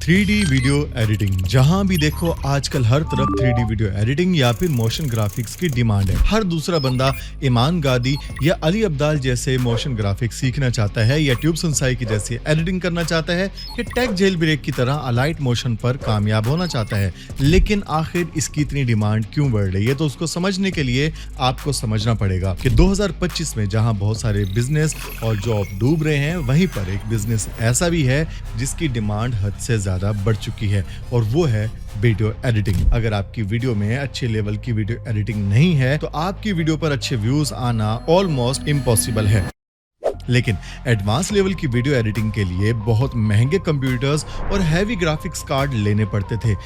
3D video editing. जहां भी देखो आजकल हर तरफ 3D वीडियो एडिटिंग या फिर मोशन ग्राफिक्स की डिमांड है। हर दूसरा बंदा ईमान गादी या अली अब्दाल जैसे मोशन ग्राफिक्स सीखना चाहता है, या ट्यूब संसाई की जैसी एडिटिंग करना चाहता है, या टेक जेल ब्रेक की तरह अलाइट मोशन पर कामयाब होना चाहता है। लेकिन आखिर इसकी इतनी डिमांड क्यों बढ़ रही है? तो उसको समझने के लिए आपको समझना पड़ेगा कि 2025 में जहां बहुत सारे बिजनेस और जॉब डूब रहे हैं, वहीं पर एक बिजनेस ऐसा भी है जिसकी डिमांड हद से ज्यादा बढ़ चुकी है, और वो है वीडियो एडिटिंग। अगर आपकी वीडियो में अच्छे लेवल की वीडियो एडिटिंग नहीं है तो आपकी वीडियो पर अच्छे व्यूज आना ऑलमोस्ट इम्पॉसिबल है। लेकिन एडवांस लेवल की वीडियो एडिटिंग के लिए बहुत महंगे कंप्यूटर्स और हैवी ग्राफिक्स कार्ड लेने पड़ते थे।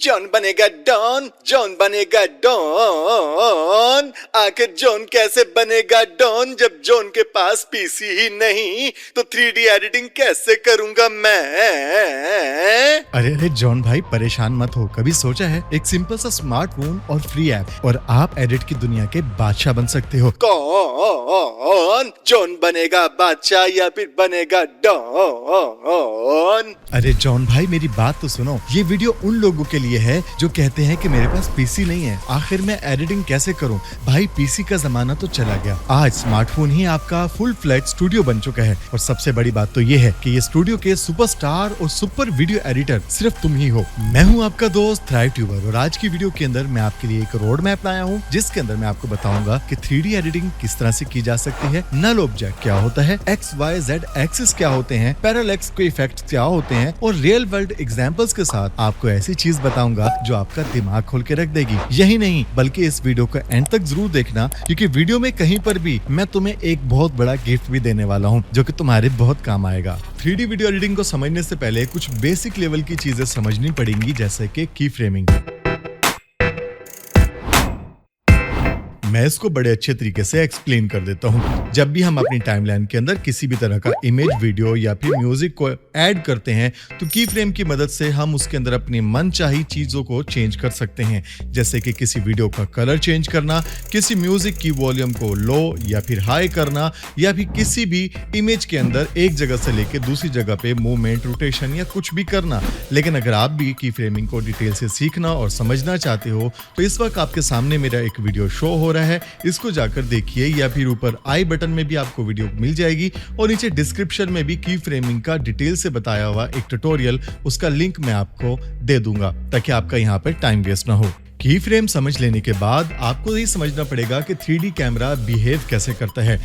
जॉन बनेगा डॉन, जॉन बनेगा डॉन। आखिर जॉन कैसे बनेगा डॉन जब जॉन के पास पीसी ही नहीं? तो 3D एडिटिंग कैसे करूंगा मैं? अरे जॉन भाई, परेशान मत हो। कभी सोचा है एक सिंपल सा स्मार्टफोन और फ्री ऐप और आप एडिट की दुनिया के बादशाह बन सकते हो? कौन जॉन बनेगा बादशाह या फिर बनेगा डॉन? अरे जॉन भाई, मेरी बात तो सुनो। ये वीडियो उन लोगों के लिए है जो कहते हैं कि मेरे पास पीसी नहीं है, आखिर मैं एडिटिंग कैसे करूं? भाई, पीसी का जमाना तो चला गया। आज स्मार्टफोन ही आपका फुल फ्लैट स्टूडियो बन चुका है, और सबसे बड़ी बात तो ये है कि ये स्टूडियो के सुपरस्टार और सुपर वीडियो एडिटर सिर्फ तुम ही हो। मैं हूं आपका दोस्त थ्राइव ट्यूबर, और आज की वीडियो के अंदर मैं आपके लिए एक रोड मैप लाया हूं, जिसके अंदर मैं आपको बताऊंगा कि 3D एडिटिंग किस तरह से की जा सकती है, नल ऑब्जेक्ट क्या होता है, XYZ एक्सिस क्या होते हैं, पैरेलैक्स के इफेक्ट क्या होते हैं, और रियल वर्ल्ड एग्जांपल्स के साथ आपको ऐसी चीज बताऊंगा जो आपका दिमाग खोल के रख देगी। यही नहीं, बल्कि इस वीडियो को एंड तक जरूर देखना, क्योंकि वीडियो में कहीं पर भी मैं तुम्हें एक बहुत बड़ा गिफ्ट भी देने वाला हूं, जो कि तुम्हारे बहुत काम आएगा। 3D वीडियो एडिटिंग को समझने से पहले कुछ बेसिक लेवल की चीजें समझनी पड़ेंगी, जैसे कि की फ्रेमिंग। मैं इसको बड़े अच्छे तरीके से एक्सप्लेन कर देता हूं। जब भी हम अपनी टाइमलाइन के अंदर किसी भी तरह का इमेज, वीडियो या फिर म्यूजिक को ऐड करते हैं, तो की फ्रेम की मदद से हम उसके अंदर अपनी मनचाही चीजों को चेंज कर सकते हैं, जैसे कि किसी वीडियो का कलर चेंज करना, किसी म्यूजिक की वॉल्यूम को लो या फिर हाई करना, या फिर किसी भी इमेज के अंदर एक जगह से लेकर दूसरी जगह पे मूवमेंट, रोटेशन या कुछ भी करना। लेकिन अगर आप भी की फ्रेमिंग को डिटेल से सीखना और समझना चाहते हो, तो इस वक्त आपके सामने मेरा एक वीडियो शो हो रहा है, इसको जाकर देखिए, या फिर ऊपर आई बटन में भी आपको वीडियो मिल जाएगी, और नीचे डिस्क्रिप्शन में भी की फ्रेमिंग का डिटेल से बताया हुआ एक ट्यूटोरियल, उसका लिंक मैं आपको दे दूंगा, ताकि आपका यहाँ पर टाइम वेस्ट ना हो। की फ्रेम समझ लेने के बाद आपको ये समझना पड़ेगा कि 3D कैमरा बिहेव कैसे करता है।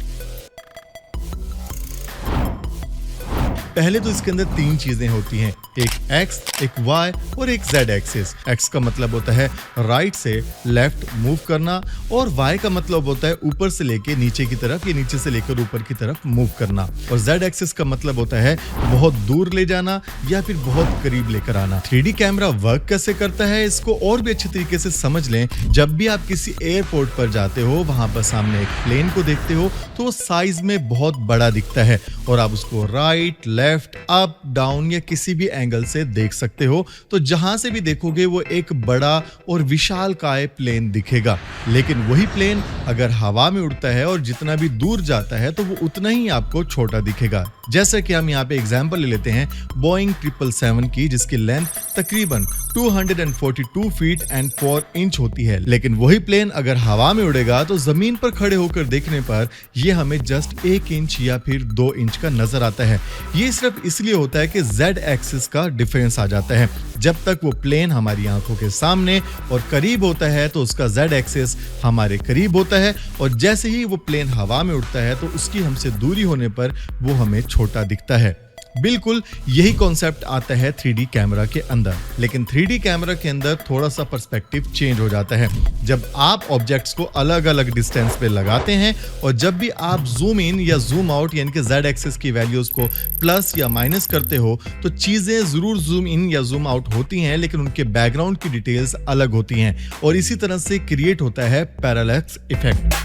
पहले तो इसके अंदर तीन चीजें होती हैं, एक X, एक Y और एक Z एक्सिस। X का मतलब होता है राइट से लेफ्ट मूव करना, और Y का मतलब होता है ऊपर से लेके नीचे की तरफ, या नीचे से लेकर ऊपर की तरफ मूव करना, और Z एक्सिस का मतलब होता है बहुत दूर ले जाना या फिर बहुत करीब लेकर आना। 3D कैमरा वर्क कैसे करता है, इसको और भी अच्छे तरीके से समझ लें। जब भी आप किसी एयरपोर्ट पर जाते हो, वहां पर सामने एक प्लेन को देखते हो, तो वो साइज में बहुत बड़ा दिखता है, और आप उसको राइट, लेफ्ट, अप, डाउन या किसी भी एंगल से देख सकते हो। तो जहां से भी देखोगे वो एक बड़ा और विशालकाय प्लेन दिखेगा। लेकिन वही प्लेन अगर हवा में उड़ता है और जितना भी दूर जाता है, तो वो उतना ही आपको छोटा दिखेगा। जैसे कि हम यहाँ पे एग्जांपल ले लेते हैं बोइंग 777 की, जिसकी लेंथ तकरीबन 242 फीट एंड 4 इंच होती है। लेकिन वही प्लेन अगर हवा में उड़ेगा, तो जमीन पर खड़े होकर देखने पर ये हमें जस्ट 1 इंच या फिर 2 इंच का नजर आता है। ये सिर्फ इसलिए होता है कि Z एक्सिस का डिफरेंस आ जाता है। जब तक वो प्लेन हमारी आंखों के सामने और करीब होता है, तो उसका Z एक्सिस हमारे करीब होता है, और जैसे ही वो प्लेन हवा में उड़ता है, तो उसकी हमसे दूरी होने पर वो हमें छोटा दिखता है। बिल्कुल यही कॉन्सेप्ट आता है 3D कैमरा के अंदर। लेकिन 3D कैमरा के अंदर थोड़ा सा पर्सपेक्टिव चेंज हो जाता है। जब आप ऑब्जेक्ट्स को अलग अलग डिस्टेंस पे लगाते हैं, और जब भी आप जूम इन या जूम आउट यानी कि Z एक्सिस की वैल्यूज को प्लस या माइनस करते हो, तो चीजें जरूर जूम इन या जूम आउट होती हैं, लेकिन उनके बैकग्राउंड की डिटेल्स अलग होती हैं, और इसी तरह से क्रिएट होता है पैरेलैक्स इफेक्ट।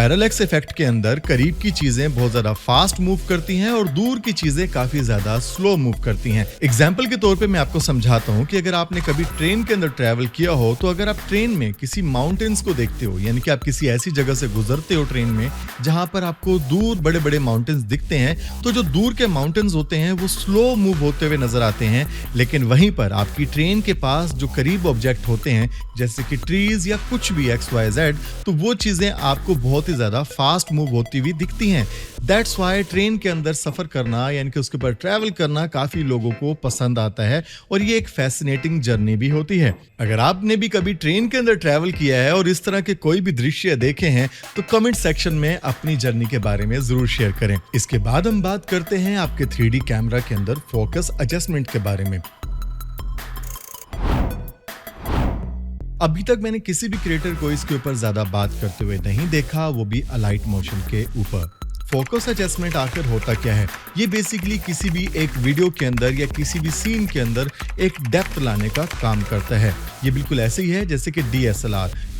पैरेलैक्स इफेक्ट के अंदर करीब की चीजें बहुत ज्यादा फास्ट मूव करती हैं और दूर की चीजें काफी ज्यादा स्लो मूव करती हैं। एग्जाम्पल के तौर पे मैं आपको समझाता हूँ कि अगर आपने कभी ट्रेन के अंदर ट्रैवल किया हो तो अगर आप ट्रेन में किसी माउंटेन्स को देखते हो, यानी कि आप किसी ऐसी जगह से गुजरते हो ट्रेन में जहां पर आपको दूर बड़े बड़े माउंटेन्स दिखते हैं, तो जो दूर के माउंटेन्स होते हैं वो स्लो मूव होते हुए नजर आते हैं, लेकिन वहीं पर आपकी ट्रेन के पास जो करीब ऑब्जेक्ट होते हैं जैसे कि ट्रीज या कुछ भी XYZ, तो वो चीजें आपको बहुत ही ज्यादा फास्ट मूव होती हुई दिखती हैं। दैट्स वाई ट्रेन के अंदर सफर करना यानी कि उसके ऊपर ट्रैवल करना काफी लोगों को पसंद आता है और ये एक फैसिनेटिंग जर्नी भी होती है। अगर आपने भी कभी ट्रेन के अंदर ट्रैवल किया है और इस तरह के कोई भी दृश्य देखे हैं तो कमेंट सेक्शन में अपनी जर्नी के बारे में जरूर शेयर करें। इसके बाद हम बात करते हैं आपके 3D कैमरा के अंदर फोकस एडजस्टमेंट के बारे में। अभी तक मैंने किसी भी क्रिएटर को इसके ऊपर ज्यादा बात करते हुए नहीं देखा, वो भी अलाइट मोशन के ऊपर। फोकस एडजस्टमेंट आखिर होता क्या है? ये बेसिकली किसी भी एक वीडियो के अंदर या किसी भी सीन के अंदर एक डेप्थ लाने का काम करता है। ये बिल्कुल ऐसे ही है जैसे कि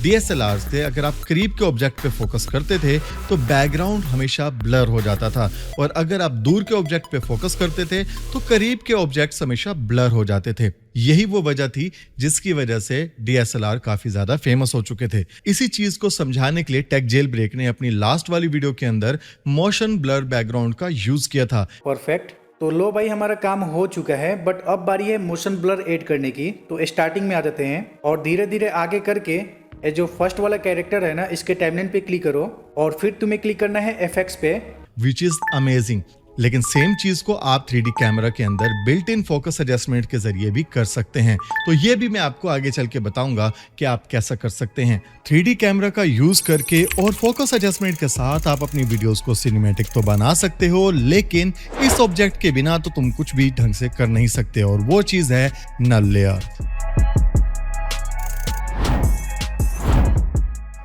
DSLR से अगर आप करीब के ऑब्जेक्ट पे फोकस करते थे तो बैकग्राउंड हमेशा ब्लर हो जाता था, और अगर आप दूर के ऑब्जेक्ट पे फोकस करते थे तो करीब के ऑब्जेक्ट्स हमेशा ब्लर हो जाते थे। यही वो वजह थी जिसकी वजह से DSLR काफी ज्यादा फेमस हो चुके थे। इसी चीज को समझाने के लिए टेक जेल ब्रेक ने अपनी लास्ट वाली वीडियो के अंदर मोशन ब्लर बैकग्राउंड का यूज किया था। परफेक्ट। तो लो भाई, हमारा काम हो चुका है, बट अब बारी है मोशन ब्लर ऐड करने की। तो स्टार्टिंग में आ जाते हैं और धीरे धीरे आगे करके ये जो फर्स्ट वाला कैरेक्टर है ना, इसके टाइमलाइन पे क्लिक करो और फिर तुम्हें क्लिक करना है FX पे, विच इज अमेजिंग। लेकिन सेम चीज को आप 3D कैमरा के अंदर बिल्ट इन फोकस एडजस्टमेंट के जरिए भी कर सकते हैं। तो ये भी मैं आपको आगे चल के बताऊंगा कि आप कैसा कर सकते हैं। 3D कैमरा का यूज करके और फोकस एडजस्टमेंट के साथ आप अपनी वीडियोस को सिनेमैटिक तो बना सकते हो, लेकिन इस ऑब्जेक्ट के बिना तो तुम कुछ भी ढंग से कर नहीं सकते, और वो चीज है नल लेयर।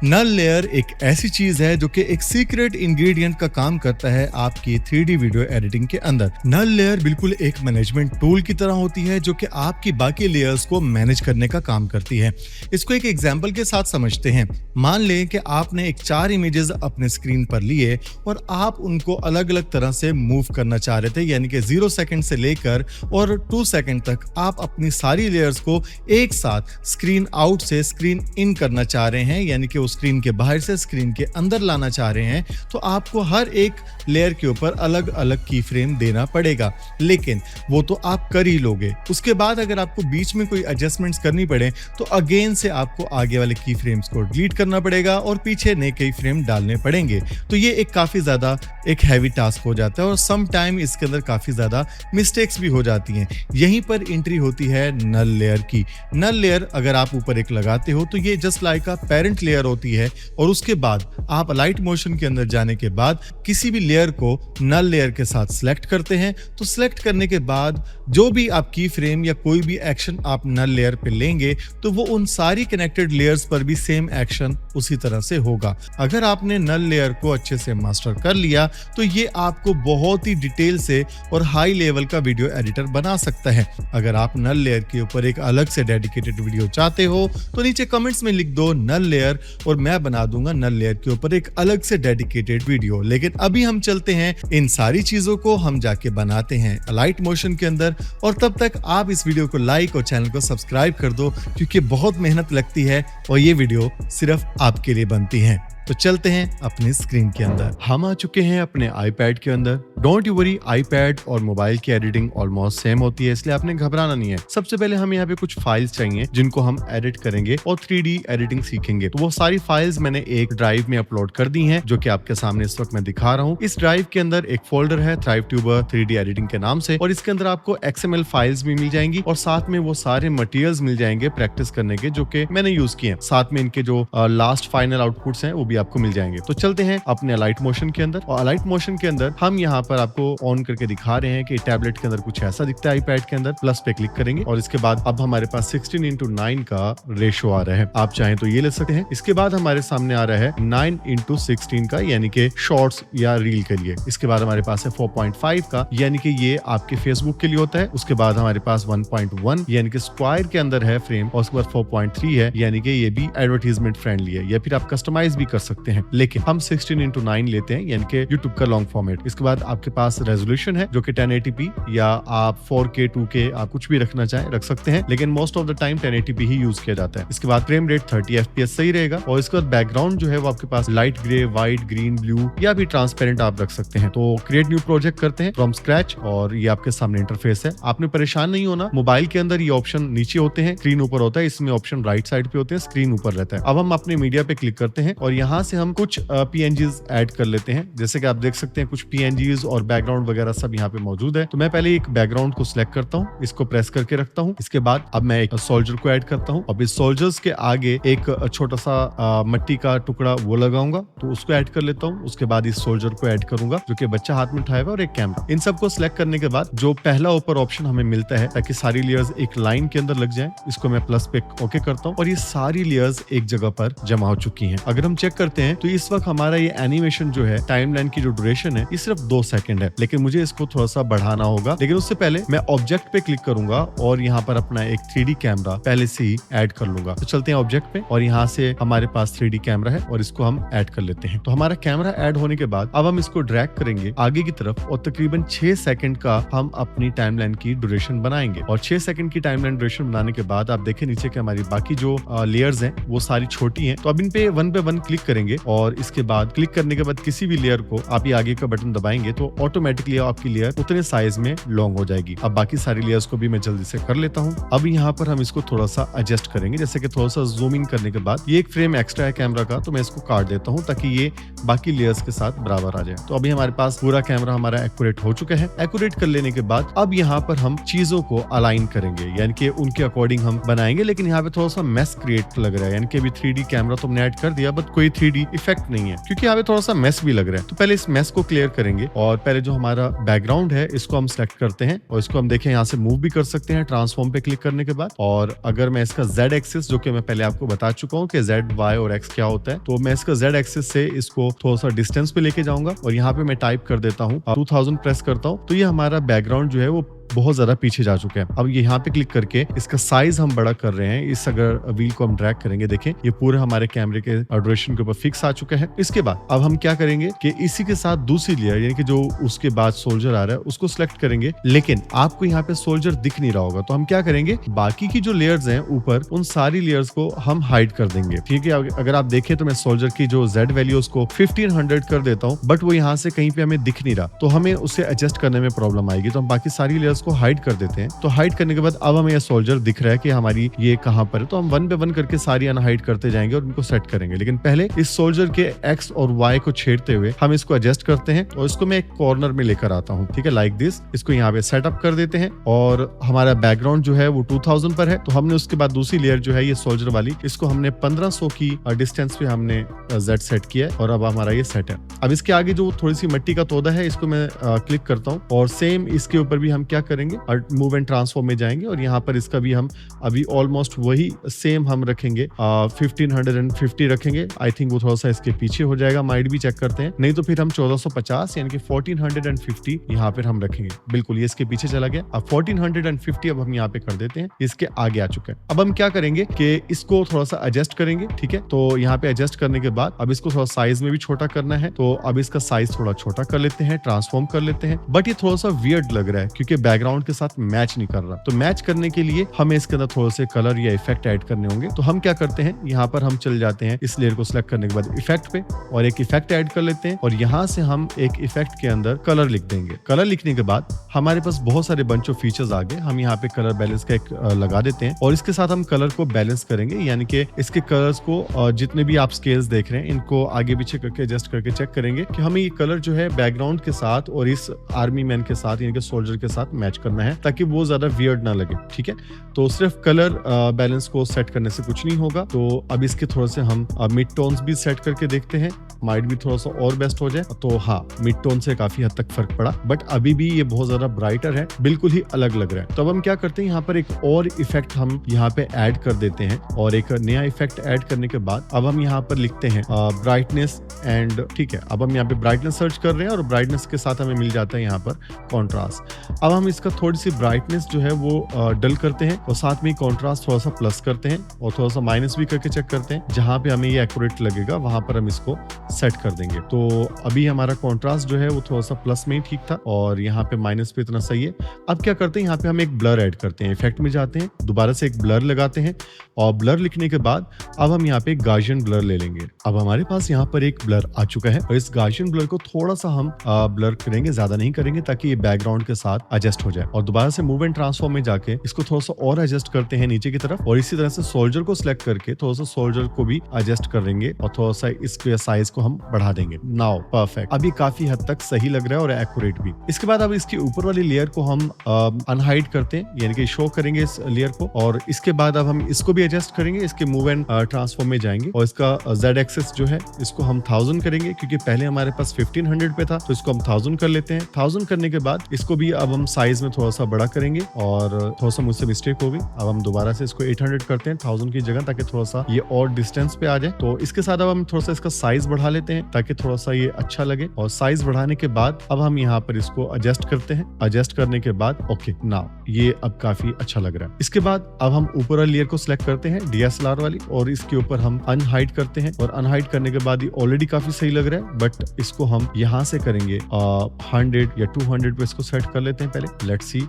नल लेयर एक ऐसी चीज है जो कि एक सीक्रेट इंग्रेडिएंट का काम करता है आपकी 3D वीडियो एडिटिंग के अंदर। नल लेयर बिल्कुल एक मैनेजमेंट टूल की तरह होती है जो कि आपकी बाकी लेयर्स को मैनेज करने का काम करती है। इसको एक एग्जांपल के साथ समझते हैं। मान लें कि आपने एक 4 इमेजेस अपने स्क्रीन पर लिए और आप उनको अलग अलग तरह से मूव करना चाह रहे थे, यानी कि 0 सेकंड से लेकर और 2 सेकंड तक आप अपनी सारी लेयर्स को एक साथ स्क्रीन आउट से स्क्रीन इन करना चाह रहे हैं, यानी कि स्क्रीन के बाहर से स्क्रीन के अंदर लाना चाह रहे हैं। तो आपको हर एक लेयर के ऊपर अलग अलग की फ्रेम देना पड़ेगा, लेकिन वो तो आप कर ही लोगे। उसके बाद अगर आपको बीच में कोई एडजस्टमेंट्स करनी पड़े तो अगेन से आपको आगे वाले की फ्रेम्स को डिलीट करना पड़ेगा और पीछे नए की फ्रेम डालने पड़ेंगे। तो ये एक काफी ज्यादा एक हैवी टास्क हो जाता है और सम टाइम इसके अंदर काफी ज्यादा मिस्टेक्स भी हो जाती हैं। यहीं पर एंट्री होती है नल लेयर की। नल लेयर अगर आप ऊपर एक लगाते हो तो ये just like a parent layer होती है, और उसके बाद आप लाइट मोशन के अंदर जाने के बाद किसी भी लेयर को नल लेयर के साथ सिलेक्ट करते हैं। तो सिलेक्ट करने के बाद जो भी आप की फ्रेम या कोई भी एक्शन आप नल लेयर पे लेंगे तो वो उन सारी कनेक्टेड लेयर्स पर भी सेम एक्शन उसी तरह से होगा। अगर आपने नल लेयर को अच्छे से मास्टर कर लिया तो ये आपको बहुत ही डिटेल से और हाई लेवल का वीडियो एडिटर बना सकता है। अगर आप नल लेयर के ऊपर एक अलग से डेडिकेटेड वीडियो चाहते हो तो नीचे कमेंट्स में लिख दो नल लेयर और मैं बना दूंगा नल लेयर के ऊपर एक अलग से डेडिकेटेड वीडियो। लेकिन अभी हम चलते हैं इन सारी चीजों को हम जाके बनाते हैं लाइट मोशन के अंदर, और तब तक आप इस वीडियो को लाइक और चैनल को सब्सक्राइब कर दो क्योंकि बहुत मेहनत लगती है और ये वीडियो सिर्फ आपके लिए बनती है। तो चलते हैं अपनी स्क्रीन के अंदर। हम आ चुके हैं अपने आईपैड के अंदर। डोंट यू वरी, आईपैड और मोबाइल की एडिटिंग ऑलमोस्ट सेम होती है, इसलिए आपने घबराना नहीं है। सबसे पहले हमें यहाँ पे कुछ फाइल्स चाहिए जिनको हम एडिट करेंगे और 3D एडिटिंग सीखेंगे। तो वो सारी फाइल्स मैंने एक ड्राइव में अपलोड कर दी हैं जो कि आपके सामने इस वक्त मैं दिखा रहा हूँ। इस ड्राइव के अंदर एक फोल्डर है थ्राइवट्यूबर 3D एडिटिंग के नाम से, और इसके अंदर आपको XML फाइल्स भी मिल जाएंगी और साथ में वो सारे मटेरियल्स मिल जाएंगे प्रैक्टिस करने के जो कि मैंने यूज किए हैं। साथ में इनके जो लास्ट फाइनल आउटपुट्स हैं वो भी आपको मिल जाएंगे। तो चलते हैं अपने अलाइट मोशन के अंदर, और अलाइट मोशन के अंदर हम यहाँ पर आपको ऑन करके दिखा रहे हैं कि टैबलेट के अंदर कुछ ऐसा दिखता है। आईपैड के अंदर प्लस पे क्लिक करेंगे और इसके बाद अब हमारे पास 16:9 का रेशो आ रहा है। आप चाहें तो ये ले सकते हैं। इसके बाद हमारे सामने आ रहा है 9:16 का, यानी कि शॉर्ट्स या रील के लिए। इसके बाद हमारे पास है 4.5 का, यानी कि ये आपके फेसबुक के लिए होता है। उसके बाद हमारे पास 1.1 यानी कि स्क्वायर के अंदर है फ्रेम, और उसके बाद 4.3 है, यानी कि ये भी एडवर्टाइजमेंट फ्रेंडली है, या फिर आप कस्टमाइज भी कर सकते हैं, लेकिन हम 16:9 लेते हैं, यानी कि यूट्यूब का लॉन्ग फॉर्मेट। इसके बाद आपके पास रेजोल्यूशन है जो कि 1080p या आप 4K 2K आप कुछ भी रखना चाहें रख सकते हैं, लेकिन most of the time 1080p he use किया जाता है। इसके बाद फ्रेम रेट 30 FPS सही रहेगा, और इसके बाद बैकग्राउंड जो है वो आपके पास light grey, white, green, blue या भी ट्रांसपेरेंट आप रख सकते हैं। तो क्रिएट न्यू प्रोजेक्ट करते हैं फ्रॉम स्क्रैच, और ये आपके सामने इंटरफेस है। आपने परेशान नहीं होना, मोबाइल के अंदर ये ऑप्शन नीचे होते हैं, स्क्रीन ऊपर होता है, इसमें ऑप्शन राइट साइड पे होते हैं, स्क्रीन ऊपर रहता है। अब हम अपने मीडिया पे क्लिक करते हैं और यहाँ से हम कुछ PNGs ऐड कर लेते हैं। जैसे कि आप देख सकते हैं कुछ PNGs और बैकग्राउंड वगैरह सब यहाँ पे मौजूद है। तो मैं पहले एक बैकग्राउंड को सिलेक्ट करता हूँ, इसको प्रेस करके रखता हूँ। इसके बाद अब मैं एक सोल्जर को ऐड करता हूँ। अब इस सोल्जर्स के आगे एक छोटा सा मिट्टी का टुकड़ा वो लगाऊंगा, तो उसको ऐड कर लेता हूँ। उसके बाद इस सोल्जर को ऐड करूंगा जो कि बच्चा हाथ में उठाया हुआ, और एक कैमरा। इन सबको सिलेक्ट करने के बाद जो पहला ऊपर ऑप्शन हमें मिलता है ताकि सारी लेयर्स एक लाइन के अंदर लग जाएं, इसको मैं प्लस पे ओके करता हूँ, और ये सारी लेयर्स एक जगह पर जमा हो चुकी हैं। अगर हम चेक करते हैं तो इस वक्त हमारा ये एनिमेशन जो है, टाइमलाइन की जो ड्यूरेशन है, ये सिर्फ 2 सेकंड है, लेकिन मुझे इसको थोड़ा सा बढ़ाना होगा। लेकिन उससे पहले मैं ऑब्जेक्ट पे क्लिक करूंगा और यहाँ पर अपना एक 3D कैमरा पहले से ही ऐड कर लूंगा। तो चलते हैं ऑब्जेक्ट पे, और यहाँ से हमारे पास 3D कैमरा है और इसको हम ऐड कर लेते हैं। तो हमारा कैमरा ऐड होने के बाद अब हम इसको ड्रैग करेंगे आगे की तरफ, और तकरीबन 6 सेकंड का हम अपनी टाइमलाइन की ड्यूरेशन बनाएंगे। और 6 सेकंड की टाइमलाइन ड्यूरेशन बनाने के बाद आप देखें नीचे कि हमारी बाकी जो लेयर्स हैं वो सारी छोटी हैं। तो अब इन पे 1 by 1 क्लिक करेंगे, और इसके बाद क्लिक करने के बाद किसी भी लेयर को आप ये आगे का बटन दबाएंगे तो ऑटोमेटिकली आपकी लेयर उतने साइज में लॉन्ग हो जाएगी। अब बाकी सारी लेयर्स को भी मैं जल्दी से कर लेता हूँ। अब यहाँ पर हम इसको थोड़ा सा एडजस्ट करेंगे, जैसे कि थोड़ा सा जूम इन करने के बाद ये एक फ्रेम एक्स्ट्रा है कैमरा का, तो मैं इसको काट देता हूँ ताकि ये बाकी लेयर्स के साथ बराबर आ जाए। तो अभी हमारे पास पूरा कैमरा हमारा एक्यूरेट हो चुका है। एक्यूरेट कर लेने के बाद अब यहाँ पर हम चीजों को अलाइन करेंगे, यानी कि उनके अकॉर्डिंग हम बनाएंगे। लेकिन यहाँ पे थोड़ा सा मेस क्रिएट लग रहा है, यानी कि अभी 3D कैमरा तो हमने ऐड कर दिया, बट कोई 3D इफेक्ट नहीं है, क्योंकि यहाँ पे थोड़ा सा मेस भी लग रहा है। तो पहले इस मेस को क्लियर करेंगे, और पहले जो हमारा बैकग्राउंड है इसको हम सेलेक्ट करते हैं, और इसको हम देखें यहाँ से मूव भी कर सकते हैं ट्रांसफॉर्म पे क्लिक करने के बाद। और अगर मैं इसका Z एक्सिस, जो कि मैं पहले आपको बता चुका हूँ कि Z, Y और X क्या होता है, तो मैं इसका Z एक्सिस से इसको थोड़ा सा डिस्टेंस पे लेके जाऊंगा, और यहाँ पे मैं टाइप कर देता हूँ 2000 प्रेस करता हूँ। तो ये हमारा बैकग्राउंड जो है वो बहुत ज्यादा पीछे जा चुके हैं। अब यहाँ पे क्लिक करके इसका साइज हम बड़ा कर रहे हैं। इस अगर व्हील को हम ड्रैग करेंगे, देखें ये पूरे हमारे कैमरे के ड्यूरेशन के ऊपर फिक्स आ चुका है। इसके बाद अब हम क्या करेंगे कि इसी के साथ दूसरी लेयर, यानी कि जो उसके बाद सोल्जर आ रहा है, उसको सिलेक्ट करेंगे। लेकिन आपको यहाँ पे सोल्जर दिख नहीं रहा होगा, तो हम क्या करेंगे, बाकी की जो लेयर्स हैं ऊपर, उन सारी लेयर्स को हम हाइड कर देंगे। ठीक है, अगर आप देखें तो मैं सोल्जर की जो Z वैल्यू उसको 1500 कर देता हूँ, बट वो यहाँ से कहीं पे हमें दिख नहीं रहा, तो हमें उसे एडजस्ट करने में प्रॉब्लम आएगी। तो हम बाकी सारी लेयर्स को हाइड कर देते हैं। तो हाइड करने के बाद अब हमें ये सोल्जर दिख रहा है कि हमारी ये कहां पर है, तो हम 1 by 1 करके सारी अनहाइड करते जाएंगे और उनको सेट करेंगे। लेकिन पहले इस सोल्जर के X और Y को छेड़ते हुए हम इसको एडजस्ट करते हैं, और इसको मैं एक कॉर्नर में लेकर आता हूं। ठीक है, लाइक दिस। इसको यहाँ पे सेटअप कर देते हैं, और हमारा बैकग्राउंड जो है वो 2000 पर है। तो हमने उसके बाद दूसरी लेयर जो है ये सोल्जर वाली, इसको हमने 1500 की डिस्टेंस पे हमने Z सेट किया है, और अब हमारा ये सेट है। अब इसके आगे जो थोड़ी सी मिट्टी का तोदा है, इसको मैं क्लिक करता हूँ, और सेम इसके ऊपर भी हम क्या करेंगे, मूव एंड ट्रांसफॉर्म में जाएंगे, और यहाँ पर इसका भी हम अभी ऑलमोस्ट वही सेम हम रखेंगे, 1550 रखेंगे। आई थिंक वो थोड़ा सा इसके पीछे हो जाएगा, माइट भी चेक करते हैं, नहीं तो फिर हम 1450 यानी कि 1450 यहाँ पर हम रखेंगे। बिल्कुल ये इसके पीछे चला गया। अब 1450 अब हम यहाँ पे कर देते हैं, इसके आगे आ चुका है। अब हम क्या करेंगे कि इसको थोड़ा सा एडजस्ट करेंगे। ठीक है, तो यहाँ पे एडजस्ट करने के बाद अब इसको थोड़ा साइज में भी छोटा करना है, तो अब इसका साइज थोड़ा छोटा कर लेते हैं, ट्रांसफॉर्म कर लेते हैं। बट ये थोड़ा सा वियर्ड लग रहा है क्योंकि बैकग्राउंड के साथ मैच नहीं कर रहा। तो मैच करने के लिए हमें इसके अंदर थोड़े से कलर या इफेक्ट ऐड करने होंगे। तो हम क्या करते हैं, यहाँ पर हम चल जाते हैं इस लेयर को सिलेक्ट करने के बाद इफेक्ट पे, और एक इफेक्ट ऐड कर लेते हैं, और यहाँ से हम एक इफेक्ट के अंदर कलर लिख देंगे। कलर लिखने के बाद हमारे पास बहुत सारे बंच ऑफ फीचर्स आ गए। हम यहाँ पे कलर बैलेंस का एक लगा देते हैं, और इसके साथ हम कलर को बैलेंस करेंगे, यानी कि इसके कलर्स को जितने भी आप स्केल्स देख रहे हैं इनको आगे पीछे करके एडजस्ट करके चेक करेंगे कि हमें ये कलर जो है बैकग्राउंड के साथ और इस आर्मी मैन के साथ यानी कि सोल्जर के साथ मैच करना है, ताकि वो ज्यादा वियर्ड ना लगे। ठीक है, तो सिर्फ कलर बैलेंस को सेट करने से कुछ नहीं होगा। तो अब इसके थोड़े से हम मिड टोन्स भी सेट करके देखते हैं, माइट भी थोड़ा सा और बेस्ट हो जाए। तो हाँ, मिड टोन से काफी हद तक फर्क पड़ा, बट अभी भी ये बहुत ज्यादा ब्राइटर है, बिल्कुल ही अलग लग रहा है। तो अब हम क्या करते हैं, यहाँ पर एक और इफेक्ट हम यहाँ पे ऐड कर देते हैं, और एक नया इफेक्ट ऐड करने के बाद अब हम यहाँ पर लिखते हैं ब्राइटनेस एंड। ठीक है, अब हम यहाँ पे ब्राइटनेस सर्च कर रहे हैं, और ब्राइटनेस के साथ हमें मिल जाता है यहाँ पर कॉन्ट्रास्ट। अब हम इस इसका थोड़ी सी ब्राइटनेस जो है वो डल करते हैं और साथ में कॉन्ट्रास्ट थोड़ा सा प्लस करते हैं और थोड़ा सा माइनस भी करके चेक करते हैं। जहां पे हमें ये एक्यूरेट लगेगा वहां पर हम इसको सेट कर देंगे। तो अभी हमारा कॉन्ट्रास्ट जो है वो थोड़ा सा प्लस में ही ठीक था और यहाँ पे माइनस पे इतना सही है। अब क्या करते हैं, यहाँ पे हम एक ब्लर ऐड करते हैं। इफेक्ट में जाते हैं, दोबारा से एक ब्लर लगाते हैं और ब्लर लिखने के बाद अब हम यहाँ पे एक गाउसियन ब्लर ले लेंगे। अब हमारे पास यहाँ पर एक ब्लर आ चुका है और इस गाउसियन ब्लर को थोड़ा सा हम ब्लर करेंगे, ज्यादा नहीं करेंगे ताकि ये बैकग्राउंड के साथ एडजस्ट हो जाए। और दोबारा से मूव एंड ट्रांसफॉर्म में जाके इसको थोड़ा सा और एडजस्ट करते हैं नीचे की तरफ और इसी तरह से सोल्जर को सिलेक्ट करके थोड़ा सा सोल्जर को भी एडजस्ट करेंगे और थोड़ा सा इसके साइज को हम बढ़ा देंगे। नाउ परफेक्ट, अभी काफी हद तक सही लग रहा है और एक्यूरेट भी। इसके बाद अब इसकी ऊपर वाली लेयर को हम अनहाइड करते हैं, यानी कि शो करेंगे इस लेयर को और इसके बाद अब हम इसको भी एडजस्ट करेंगे। इसके मूव एंड ट्रांसफॉर्म में जाएंगे और इसका Z एक्सिस जो है इसको हम 1000 करेंगे क्योंकि पहले हमारे पास 1500 पे था, तो इसको हम 1000 कर लेते हैं। 1000 करने के बाद इसको भी अब हम साइज में थोड़ा सा बड़ा करेंगे और थोड़ा सा मुझसे मिस्टेक हो गई। अब हम दोबारा से इसको 800 करते हैं 1000 की जगह, ताकि थोड़ा सा ये और डिस्टेंस पे आ जाए। तो इसके साथ अब हम थोड़ा सा इसका साइज बढ़ा लेते हैं ताकि थोड़ा सा ये अच्छा लगे और साइज बढ़ाने के बाद अब हम यहाँ पर इसको एडजस्ट करते हैं। एडजस्ट करने के बाद ओके, नाउ ये अब काफी अच्छा लग रहा है। इसके बाद अब हम ऊपर वाली लेयर को सिलेक्ट करते हैं DSLR वाली और इसके ऊपर हम अनहाइड करते हैं और अनहाइड करने के बाद ये ऑलरेडी काफी सही लग रहा है, बट इसको हम यहाँ से करेंगे 100 या 200 पे इसको सेट कर लेते हैं पहले। लेट्स सी,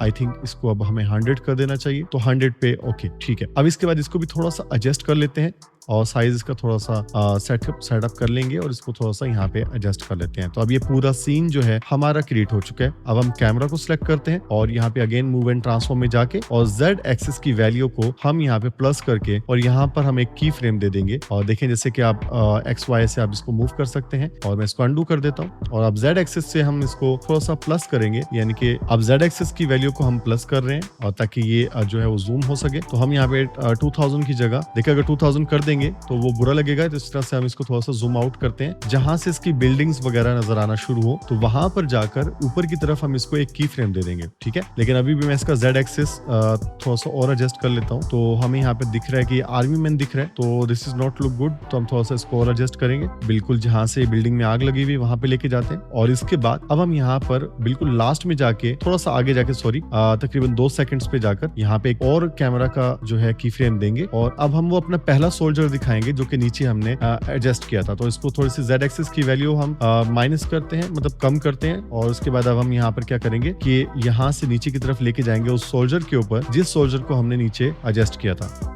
आई थिंक इसको अब हमें 100 कर देना चाहिए, तो 100 पे ओके ठीक है। अब इसके बाद इसको भी थोड़ा सा एडजस्ट कर लेते हैं और साइज इसका थोड़ा सा सेटअप कर लेंगे और इसको थोड़ा सा यहाँ पे एडजस्ट कर लेते हैं। तो अब ये पूरा सीन जो है हमारा क्रिएट हो चुका है। अब हम कैमरा को सिलेक्ट करते हैं और यहाँ पे अगेन मूव एंड ट्रांसफॉर्म में जाके और Z एक्सिस की वैल्यू को हम यहाँ पे प्लस करके और यहाँ पर हम एक की फ्रेम दे देंगे और देखें जैसे कि आप XY से आप इसको मूव कर सकते हैं और मैं इसको अंडू कर देता हूँ और अब Z एक्सिस से हम इसको थोड़ा सा प्लस करेंगे, यानी कि अब Z एक्सिस की वैल्यू को हम प्लस कर रहे हैं और ताकि ये जो है वो जूम हो सके। तो हम यहाँ पे 2000 की जगह देखिए अगर 2000 कर देंगे तो वो बुरा लगेगा, तो इस तरह से हम इसको थोड़ा सा जूम आउट करते हैं। जहां से इसकी बिल्डिंग्स वगैरह नजर आना शुरू हो तो वहां पर जाकर ऊपर की तरफ हम इसको एक की फ्रेम दे देंगे, ठीक है। लेकिन अभी भी मैं इसका Z एक्सिस थोड़ा सा और एडजस्ट कर लेता हूं। तो हमें यहाँ पे दिख रहा है कि आर्मी मैन दिख रहा है, तो this is not look good, तो हम थोड़ा सा इसको और एडजस्ट करेंगे। बिल्कुल जहां से बिल्डिंग में आग लगी हुई वहां पे लेके जाते हैं और इसके बाद अब हम यहाँ पर बिल्कुल लास्ट में जाके थोड़ा सा आगे जाके तकरीबन 2 सेकंड्स पे जाकर यहाँ पे एक और कैमरा का जो है की फ्रेम देंगे और अब हम वो अपना पहला सोल्जर दिखाएंगे जो कि नीचे हमने एडजस्ट किया था। तो इसको थोड़ी सी Z एक्सिस की वैल्यू हम माइनस करते हैं, मतलब कम करते हैं और उसके बाद अब हम यहाँ पर क्या करेंगे कि यहाँ से नीचे की तरफ लेके जाएंगे उस सोल्जर के ऊपर जिस सोल्जर को हमने नीचे एडजस्ट किया था।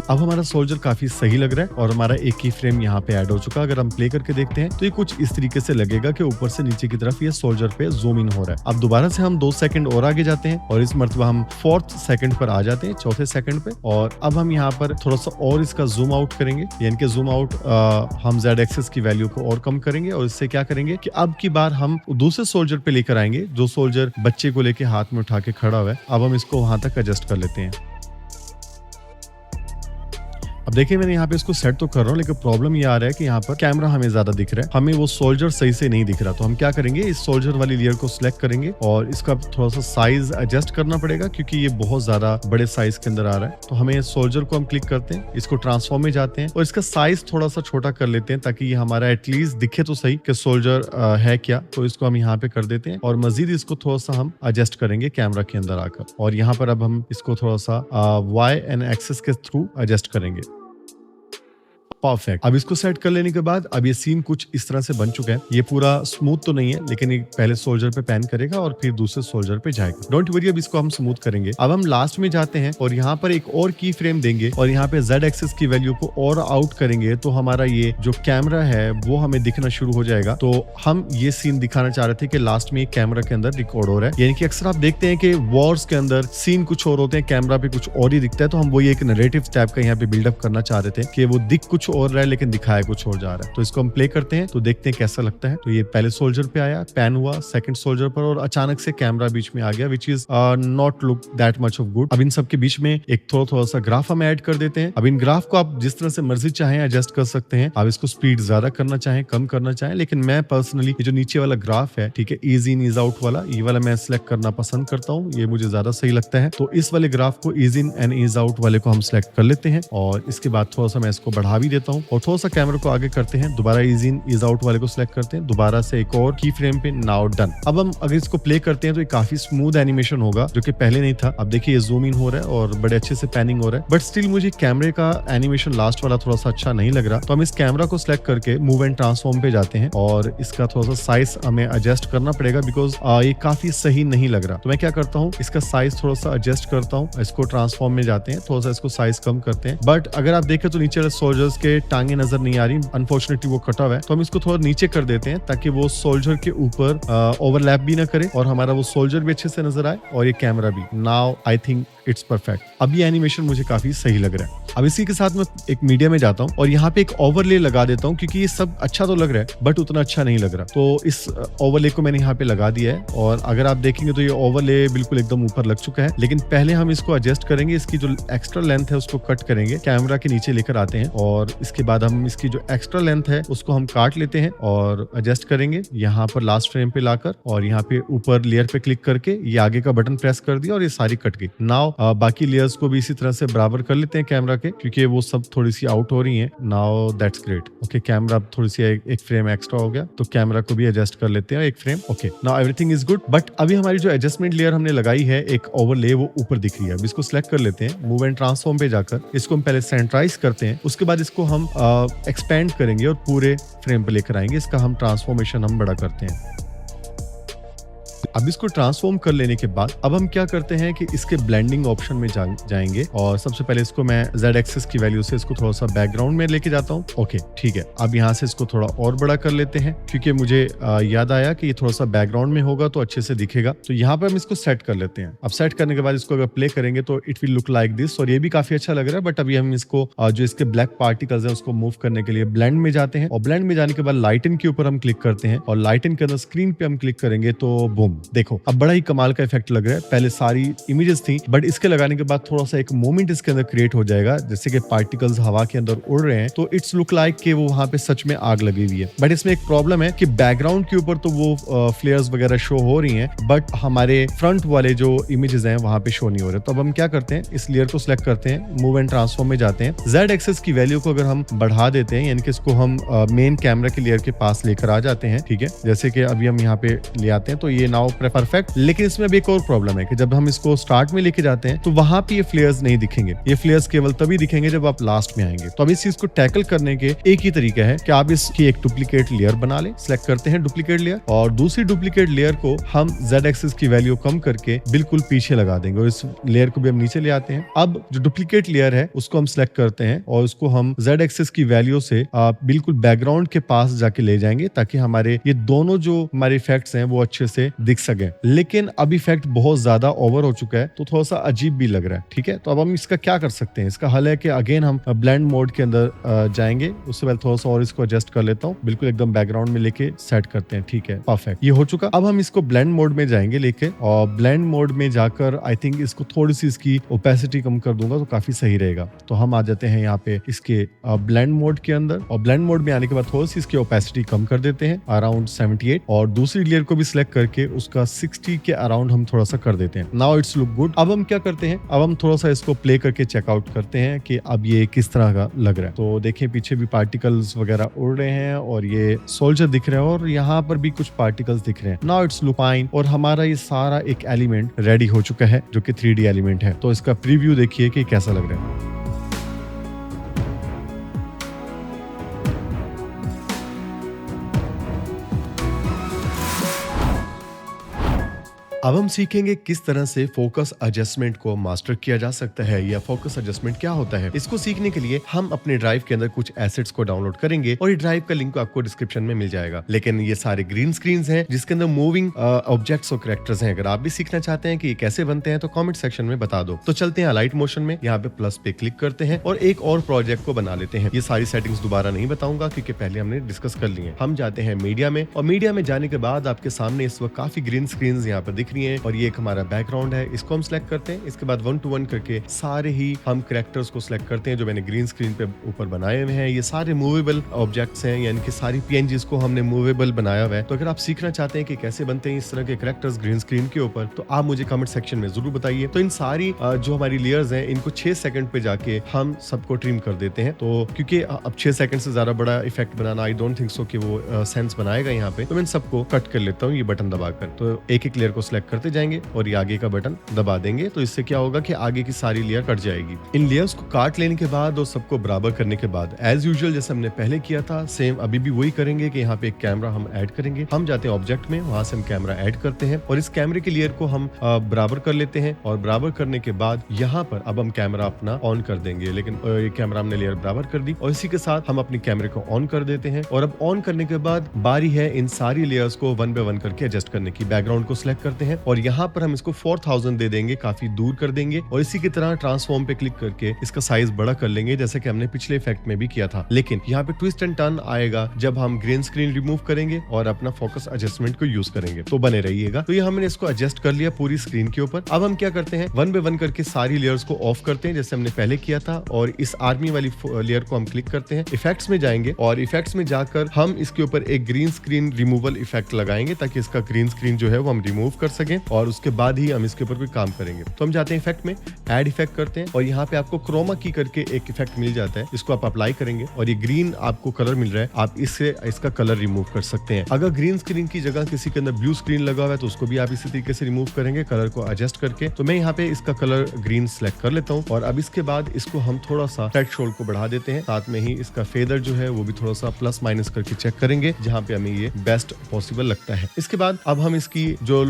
अब हमारा सोल्जर काफी सही लग रहा है और हमारा एक ही फ्रेम यहाँ पे ऐड हो चुका है। अगर हम प्ले करके देखते हैं तो ये कुछ इस तरीके से लगेगा कि ऊपर से नीचे की तरफ ये सोल्जर पे जूम इन हो रहा है। अब दोबारा से हम 2 सेकंड और आगे जाते हैं और इस मर्तबा हम 4th सेकंड पर आ जाते हैं, 4थे सेकंड पे, और अब हम यहाँ पर थोड़ा सा और इसका जूम आउट करेंगे, यानी कि जूम आउट हम Z एक्सिस की वैल्यू को और कम करेंगे और इससे क्या करेंगे कि अब की बार हम दूसरे सोल्जर पे लेकर आएंगे जो सोल्जर बच्चे को लेके हाथ में उठा के खड़ा हुआ है। अब हम इसको वहां तक एडजस्ट कर लेते हैं। अब देखिए मैंने यहाँ पे इसको सेट तो कर रहा हूँ, लेकिन प्रॉब्लम ये आ रहा है कि यहाँ पर कैमरा हमें ज्यादा दिख रहा है, हमें वो सोल्जर सही से नहीं दिख रहा। तो हम क्या करेंगे, इस सोल्जर वाली लेयर को सिलेक्ट करेंगे और इसका थोड़ा सा साइज एडजस्ट करना पड़ेगा क्योंकि ये बहुत ज्यादा बड़े साइज के अंदर आ रहा है। तो हमें सोल्जर को हम क्लिक करते हैं, इसको ट्रांसफॉर्म में जाते हैं और इसका साइज थोड़ा सा छोटा कर लेते हैं ताकि ये हमारा एटलीस्ट दिखे तो सही कि सोल्जर है क्या। तो इसको हम यहाँ पे कर देते हैं और मजीद इसको थोड़ा सा हम एडजस्ट करेंगे कैमरा के अंदर आकर और यहाँ पर अब हम इसको थोड़ा सा Y एंड एक्सिस के थ्रू एडजस्ट करेंगे। परफेक्ट। अब इसको सेट कर लेने के बाद अब ये सीन कुछ इस तरह से बन चुका है। ये पूरा स्मूथ तो नहीं है, लेकिन ये पहले सोल्जर पे पैन करेगा और फिर दूसरे सोल्जर पे जाएगा। डोंट वरी, अब इसको हम स्मूथ करेंगे। अब हम लास्ट में जाते हैं और यहाँ पर एक और की फ्रेम देंगे और यहाँ पे Z एक्सिस की वैल्यू को और आउट करेंगे तो हमारा ये जो कैमरा है वो हमें दिखना शुरू हो जाएगा। तो हम ये सीन दिखाना चाह रहे थे कि लास्ट में कैमरा के अंदर रिकॉर्ड हो रहा है, यानी कि अक्सर आप देखते हैं कि वॉर्स के अंदर सीन कुछ और होते हैं, कैमरा पे कुछ और ही दिखता है। तो हम वही एक नैरेटिव टाइप का यहाँ पे बिल्डअप करना चाह रहे थे कि वो दिख कुछ और रहा है लेकिन दिखाया कुछ और जा रहा है। तो इसको हम प्ले करते हैं तो देखते हैं कैसा लगता है। तो ये पहले सोल्जर पे आया, पैन हुआ सेकंड सोल्जर पर और अचानक से कैमरा बीच में आ गया, which is not look that much of good. अब इन सब के बीच में एक थोड़ा सा ग्राफ हम ऐड कर देते हैं। अब इन ग्राफ को आप जिस तरह से मर्जी चाहें एडजस्ट कर सकते हैं। आप इसको स्पीड ज्यादा करना चाहें, कम करना चाहें, लेकिन मैं पर्सनली ये जो नीचे वाला ग्राफ है, ठीक है, ईज इन ईज आउट वाला, ये वाला मैं सिलेक्ट करना पसंद करता हूँ, ये मुझे ज्यादा सही लगता है। तो इस वाले ग्राफ को ease in and ease out वाले को हम सिलेक्ट कर लेते हैं और इसके बाद थोड़ा सा मैं इसको बढ़ा भी देता हूँ और थोड़ा सा कैमरा को आगे करते हैं, दोबारा ईज इन ईज आउट वाले को सिलेक्ट करते हैं, दोबारा से एक और की फ्रेम पे, नाउ डन। अब हम अगर इसको प्ले करते हैं तो ये काफी स्मूथ एनिमेशन होगा जो कि पहले नहीं था। अब देखिए ये जूम इन हो रहा है और बड़े अच्छे से पैनिंग हो रहा है, बट स्टिल मुझे कैमरे का एनिमेशन लास्ट वाला थोड़ा सा अच्छा नहीं लग रहा। तो हम इस कैमरा को सिलेक्ट करके मूव एंड ट्रांसफॉर्म पे जाते हैं और इसका थोड़ा सा साइज हमें एडजस्ट करना पड़ेगा बिकॉज ये काफी सही नहीं लग रहा। तो मैं क्या करता हूँ, इसका साइज थोड़ा सा एडजस्ट करता हूँ, इसको ट्रांसफॉर्म में जाते हैं, थोड़ा सा इसको साइज कम करते हैं। बट अगर आप देखें तो नीचे सोल्जर्स के टांगे नजर नहीं आ रही, अनफॉर्चुनेटली वो कटा हुआ है। तो हम इसको थोड़ा नीचे कर देते हैं ताकि वो सोल्जर के ऊपर ओवरलैप भी ना करे और हमारा वो सोल्जर भी अच्छे से नजर आए और ये कैमरा भी। Now I think it's perfect. अब ये एनिमेशन मुझे काफी सही लग रहा है। अब इसी के साथ मैं एक मीडिया में जाता हूँ और यहाँ पे एक ओवरले लगा देता हूँ क्योंकि ये सब अच्छा तो लग रहा है बट उतना अच्छा नहीं लग रहा। तो इस ओवरले को मैंने यहाँ पे लगा दिया है और अगर आप देखेंगे तो ये ओवरले बिल्कुल एकदम ऊपर लग चुका है। लेकिन पहले हम इसको एडजस्ट करेंगे, इसकी जो एक्स्ट्रा लेंथ है उसको कट करेंगे, कैमरा के नीचे लेकर आते हैं और इसके बाद हम इसकी जो एक्स्ट्रा लेंथ है उसको हम काट लेते हैं और एडजस्ट करेंगे यहाँ पर लास्ट फ्रेम पे लाकर और यहाँ पे ऊपर लेयर पे क्लिक करके ये आगे का बटन प्रेस कर दिया और ये सारी कट गई। नाउ बाकी लेयर्स को भी इसी तरह से बराबर कर लेते हैं कैमरा के क्योंकि वो सब थोड़ी सी आउट हो रही हैं। Now that's great. Okay, camera थोड़ी सी एक फ्रेम एक्स्ट्रा हो गया तो कैमरा को भी एडजस्ट कर लेते हैं एक frame. Okay, now everything is good. But अभी हमारी जो एडजस्टमेंट लेयर हमने लगाई है एक ओवरले वो ऊपर दिख रही है। अब इसको सिलेक्ट कर लेते हैं, मूव एंड ट्रांसफॉर्म पे जाकर इसको हम पहले सेंट्राइज करते हैं, उसके बाद इसको हम एक्सपेंड करेंगे और पूरे फ्रेम पे लेकर आएंगे। इसका हम ट्रांसफॉर्मेशन हम बड़ा करते हैं। अब इसको ट्रांसफॉर्म कर लेने के बाद अब हम क्या करते हैं कि इसके ब्लेंडिंग ऑप्शन में जाएंगे और सबसे पहले इसको मैं Z एक्सिस की वैल्यू से इसको थोड़ा सा बैकग्राउंड में लेके जाता हूँ। ओके ठीक है, अब यहाँ से इसको थोड़ा और बड़ा कर लेते हैं क्योंकि मुझे याद आया कि ये थोड़ा सा बैकग्राउंड में होगा तो अच्छे से दिखेगा। तो यहाँ पे हम इसको सेट कर लेते हैं। अब सेट करने के बाद इसको अगर प्ले करेंगे तो it will look like this और ये भी काफी अच्छा लग रहा है। बट अभी हम इसको जो इसके ब्लैक पार्टिकल्स है उसको मूव करने के लिए ब्लेंड में जाते हैं और ब्लेंड में जाने के बाद लाइटन के ऊपर हम क्लिक करते हैं और लाइटन के अंदर स्क्रीन पे हम क्लिक करेंगे तो बूम, देखो अब बड़ा ही कमाल का इफेक्ट लग रहा है। पहले सारी इमेजेस थी बट इसके लगाने के बाद थोड़ा सा एक मोमेंट इसके अंदर क्रिएट हो जाएगा जैसे कि पार्टिकल्स हवा के अंदर उड़ रहे हैं तो इट्स लुक लाइक कि वो वहां पे सच में आग लगी हुई है। बट इसमें एक प्रॉब्लम है कि बैकग्राउंड के ऊपर तो वो फ्लेयर्स वगैरह शो हो रही हैं बट हमारे फ्रंट वाले जो इमेजेस हैं वहां पे शो नहीं हो रहे। तो अब हम क्या करते हैं, इस लेयर को सिलेक्ट करते हैं, मूव एंड ट्रांसफॉर्म में जाते हैं, Z एक्सिस की वैल्यू को अगर हम बढ़ा देते हैं यानी कि इसको हम मेन कैमरा के लेयर के पास लेकर आ जाते हैं। ठीक है, जैसे कि अभी हम यहाँ पे ले आते हैं तो ये नाउ परफेक्ट। लेकिन इसमें अब एक और प्रॉब्लम है कि जब हम इसको स्टार्ट में लेके जाते हैं तो वहां पे ये फ्लेयर्स नहीं दिखेंगे। ये फ्लेयर्स केवल तभी दिखेंगे जब आप लास्ट में आएंगे। तो अब इस चीज को टैकल करने के एक ही तरीका है कि आप इसकी एक डुप्लीकेट लेयर बना लें। सिलेक्ट करते हैं डुप्लीकेट लेयर और दूसरी डुप्लीकेट लेयर को हम Z एक्सिस की वैल्यू कम करके बिल्कुल पीछे लगा देंगे और इस लेयर को भी हम नीचे ले आते हैं। अब जो डुप्लीकेट लेयर है उसको हम सिलेक्ट करते हैं और उसको हम Z एक्सिस की वैल्यू से बिल्कुल बैकग्राउंड के पास जाके ले जाएंगे ताकि हमारे ये दोनों जो हमारे इफेक्ट्स हैं वो अच्छे से दिख सके। लेकिन अब इफेक्ट बहुत ज्यादा ओवर हो चुका है तो थोड़ा सा अजीब भी लग रहा है। ठीक है, तो अब हम इसका क्या कर सकते हैं, इसका हल है कि अगेन हम ब्लेंड मोड के अंदर जाएंगे। उससे पहले थोड़ा सा और इसको एडजस्ट कर लेता हूँ, बिल्कुल एकदम बैकग्राउंड में लेके सेट करते हैं। ठीक है, परफेक्ट, ये हो चुका। अब हम इसको ब्लेंड मोड में जाएंगे लेके और ब्लेंड मोड में जाकर आई थिंक इसको थोड़ी सी इसकी ओपेसिटी कम कर दूंगा तो काफी सही रहेगा। तो हम आ जाते हैं यहाँ पे इसके ब्लेंड मोड के अंदर और ब्लेंड मोड में आने के बाद थोड़ी सी इसकी ओपेसिटी कम कर देते हैं अराउंड 78 और दूसरी लेयर को भी सिलेक्ट करके उसका 60 के अराउंड हम थोड़ा सा कर देते हैं। Now it's look good. अब हम क्या करते हैं, अब हम थोड़ा सा इसको प्ले करके चेकआउट करते हैं कि अब ये किस तरह का लग रहा है। तो देखिए पीछे भी पार्टिकल्स वगैरह उड़ रहे हैं और ये सोल्जर दिख रहे हैं और यहाँ पर भी कुछ पार्टिकल्स दिख रहे हैं। नाउ इट्स लुक फाइन और हमारा ये सारा एक एलिमेंट रेडी हो चुका है जो कि 3D एलिमेंट है। तो इसका प्रीव्यू देखिए कि कैसा लग रहा है। अब हम सीखेंगे किस तरह से फोकस एडजस्टमेंट को मास्टर किया जा सकता है या फोकस एडजस्टमेंट क्या होता है। इसको सीखने के लिए हम अपने ड्राइव के अंदर कुछ एसेट्स को डाउनलोड करेंगे और ये ड्राइव का लिंक आपको डिस्क्रिप्शन में मिल जाएगा। लेकिन ये सारे ग्रीन स्क्रीन हैं जिसके अंदर मूविंग ऑब्जेक्ट्स और कैरेक्टर्स हैं। अगर आप भी सीखना चाहते हैं कि ये कैसे बनते हैं तो कॉमेंट सेक्शन में बता दो। तो चलते हैं लाइट मोशन में, यहाँ पे प्लस पे क्लिक करते हैं और एक और प्रोजेक्ट को बना लेते हैं। ये सारी सेटिंग्स दोबारा नहीं बताऊंगा क्योंकि पहले हमने डिस्कस कर ली है। हम जाते हैं मीडिया में और मीडिया में जाने के बाद आपके सामने इस वक्त काफी ग्रीन स्क्रीन यहाँ पर दिख दिख रही है और ये एक हमारा बैकग्राउंड है, इसको हम सिलेक्ट करते हैं। इसके बाद 1 to 1 करके सारे ही हम कैरेक्टर्स को सिलेक्ट करते हैं जो मैंने ग्रीन स्क्रीन पे ऊपर बनाए हुए हैं। ये सारे मूवेबल ऑब्जेक्ट्स हैं, यानी कि सारी PNGs को हमने मूवेबल बनाया हुआ है। तो अगर आप सीखना चाहते हैं कि कैसे बनते हैं इस तरह के कैरेक्टर्स ग्रीन स्क्रीन के ऊपर, तो आप मुझे कमेंट सेक्शन में जरूर बताइए। तो इन सारी जो हमारी लेयर्स हैं इनको 6 सेकंड पे जाके हम सबको ट्रिम कर देते हैं। तो क्योंकि अब 6 सेकंड से ज्यादा बड़ा effect banana I don't think so कि वो सेंस बनाएगा यहाँ पे, तो मैं सबको कट कर लेता हूँ ये बटन दबाकर। तो एक एक लेयर को सिलेक्ट करते जाएंगे और ये आगे का बटन दबा देंगे, तो इससे क्या होगा कि आगे की सारी लेयर कट जाएगी। इन लेयर्स को काट लेने के बाद और सबको बराबर करने के बाद एज यूजुअल जैसे हमने पहले किया था सेम अभी भी वही करेंगे कि यहाँ पे एक कैमरा हम ऐड करेंगे। हम जाते हैं ऑब्जेक्ट में, वहां से हम कैमरा ऐड करते हैं और इस कैमरे की लेयर को हम बराबर कर लेते हैं और बराबर करने के बाद यहाँ पर अब हम कैमरा अपना ऑन कर देंगे। लेकिन ये कैमरा हमने लेयर बराबर कर दी और इसी के साथ हम अपनी कैमरे को ऑन कर देते हैं। और अब ऑन करने के बाद बारी है इन सारी लेयर्स को 1 by 1 करके एडजस्ट करने की। बैकग्राउंड को सिलेक्ट करते हैं और यहाँ पर हम इसको 4000 दे देंगे, काफी दूर कर देंगे और इसी की तरह ट्रांसफॉर्म पे क्लिक करके इसका साइज बड़ा कर लेंगे जैसे कि हमने पिछले इफेक्ट में भी किया था। लेकिन यहाँ पे ट्विस्ट एंड टर्न आएगा जब हम ग्रीन स्क्रीन रिमूव करेंगे और अपना फोकस एडजस्टमेंट को यूज करेंगे, तो बने रहिएगा। तो ये हमने इसको एडजस्ट कर लिया पूरी स्क्रीन के ऊपर। अब हम क्या करते हैं 1 by 1 करके सारी लेयर्स को ऑफ करते हैं जैसे हमने पहले किया था और इस आर्मी वाली लेयर को हम क्लिक करते हैं, इफेक्ट्स में जाएंगे और इफेक्ट्स में जाकर हम इसके ऊपर एक ग्रीन स्क्रीन रिमूवल इफेक्ट लगाएंगे ताकि इसका ग्रीन स्क्रीन जो है वो हम रिमूव कर सकें और उसके बाद ही हम इसके ऊपर कोई काम करेंगे। तो हम जाते हैं इफेक्ट में, ऐड इफेक्ट करते हैं और यहाँ पे आपको क्रोमा की करके एक इफेक्ट मिल जाता है, इसको आप अप्लाई करेंगे और ये ग्रीन आपको कलर मिल रहा है, आप इससे इसका कलर रिमूव कर सकते हैं। अगर ग्रीन स्क्रीन की जगह किसी के अंदर ब्लू स्क्रीन लगा हुआ है तो उसको भी आप इसी तरीके से रिमूव करेंगे कलर को एडजस्ट करके। तो मैं यहाँ पे इसका कलर ग्रीन सेलेक्ट कर लेता हूँ और अब इसके बाद इसको हम थोड़ा सा थ्रेशोल्ड को बढ़ा देते हैं, साथ में ही इसका फेदर जो है वो भी थोड़ा सा प्लस माइनस करके चेक करेंगे जहाँ पे हमें ये बेस्ट पॉसिबल लगता है। इसके बाद अब हम इसकी जो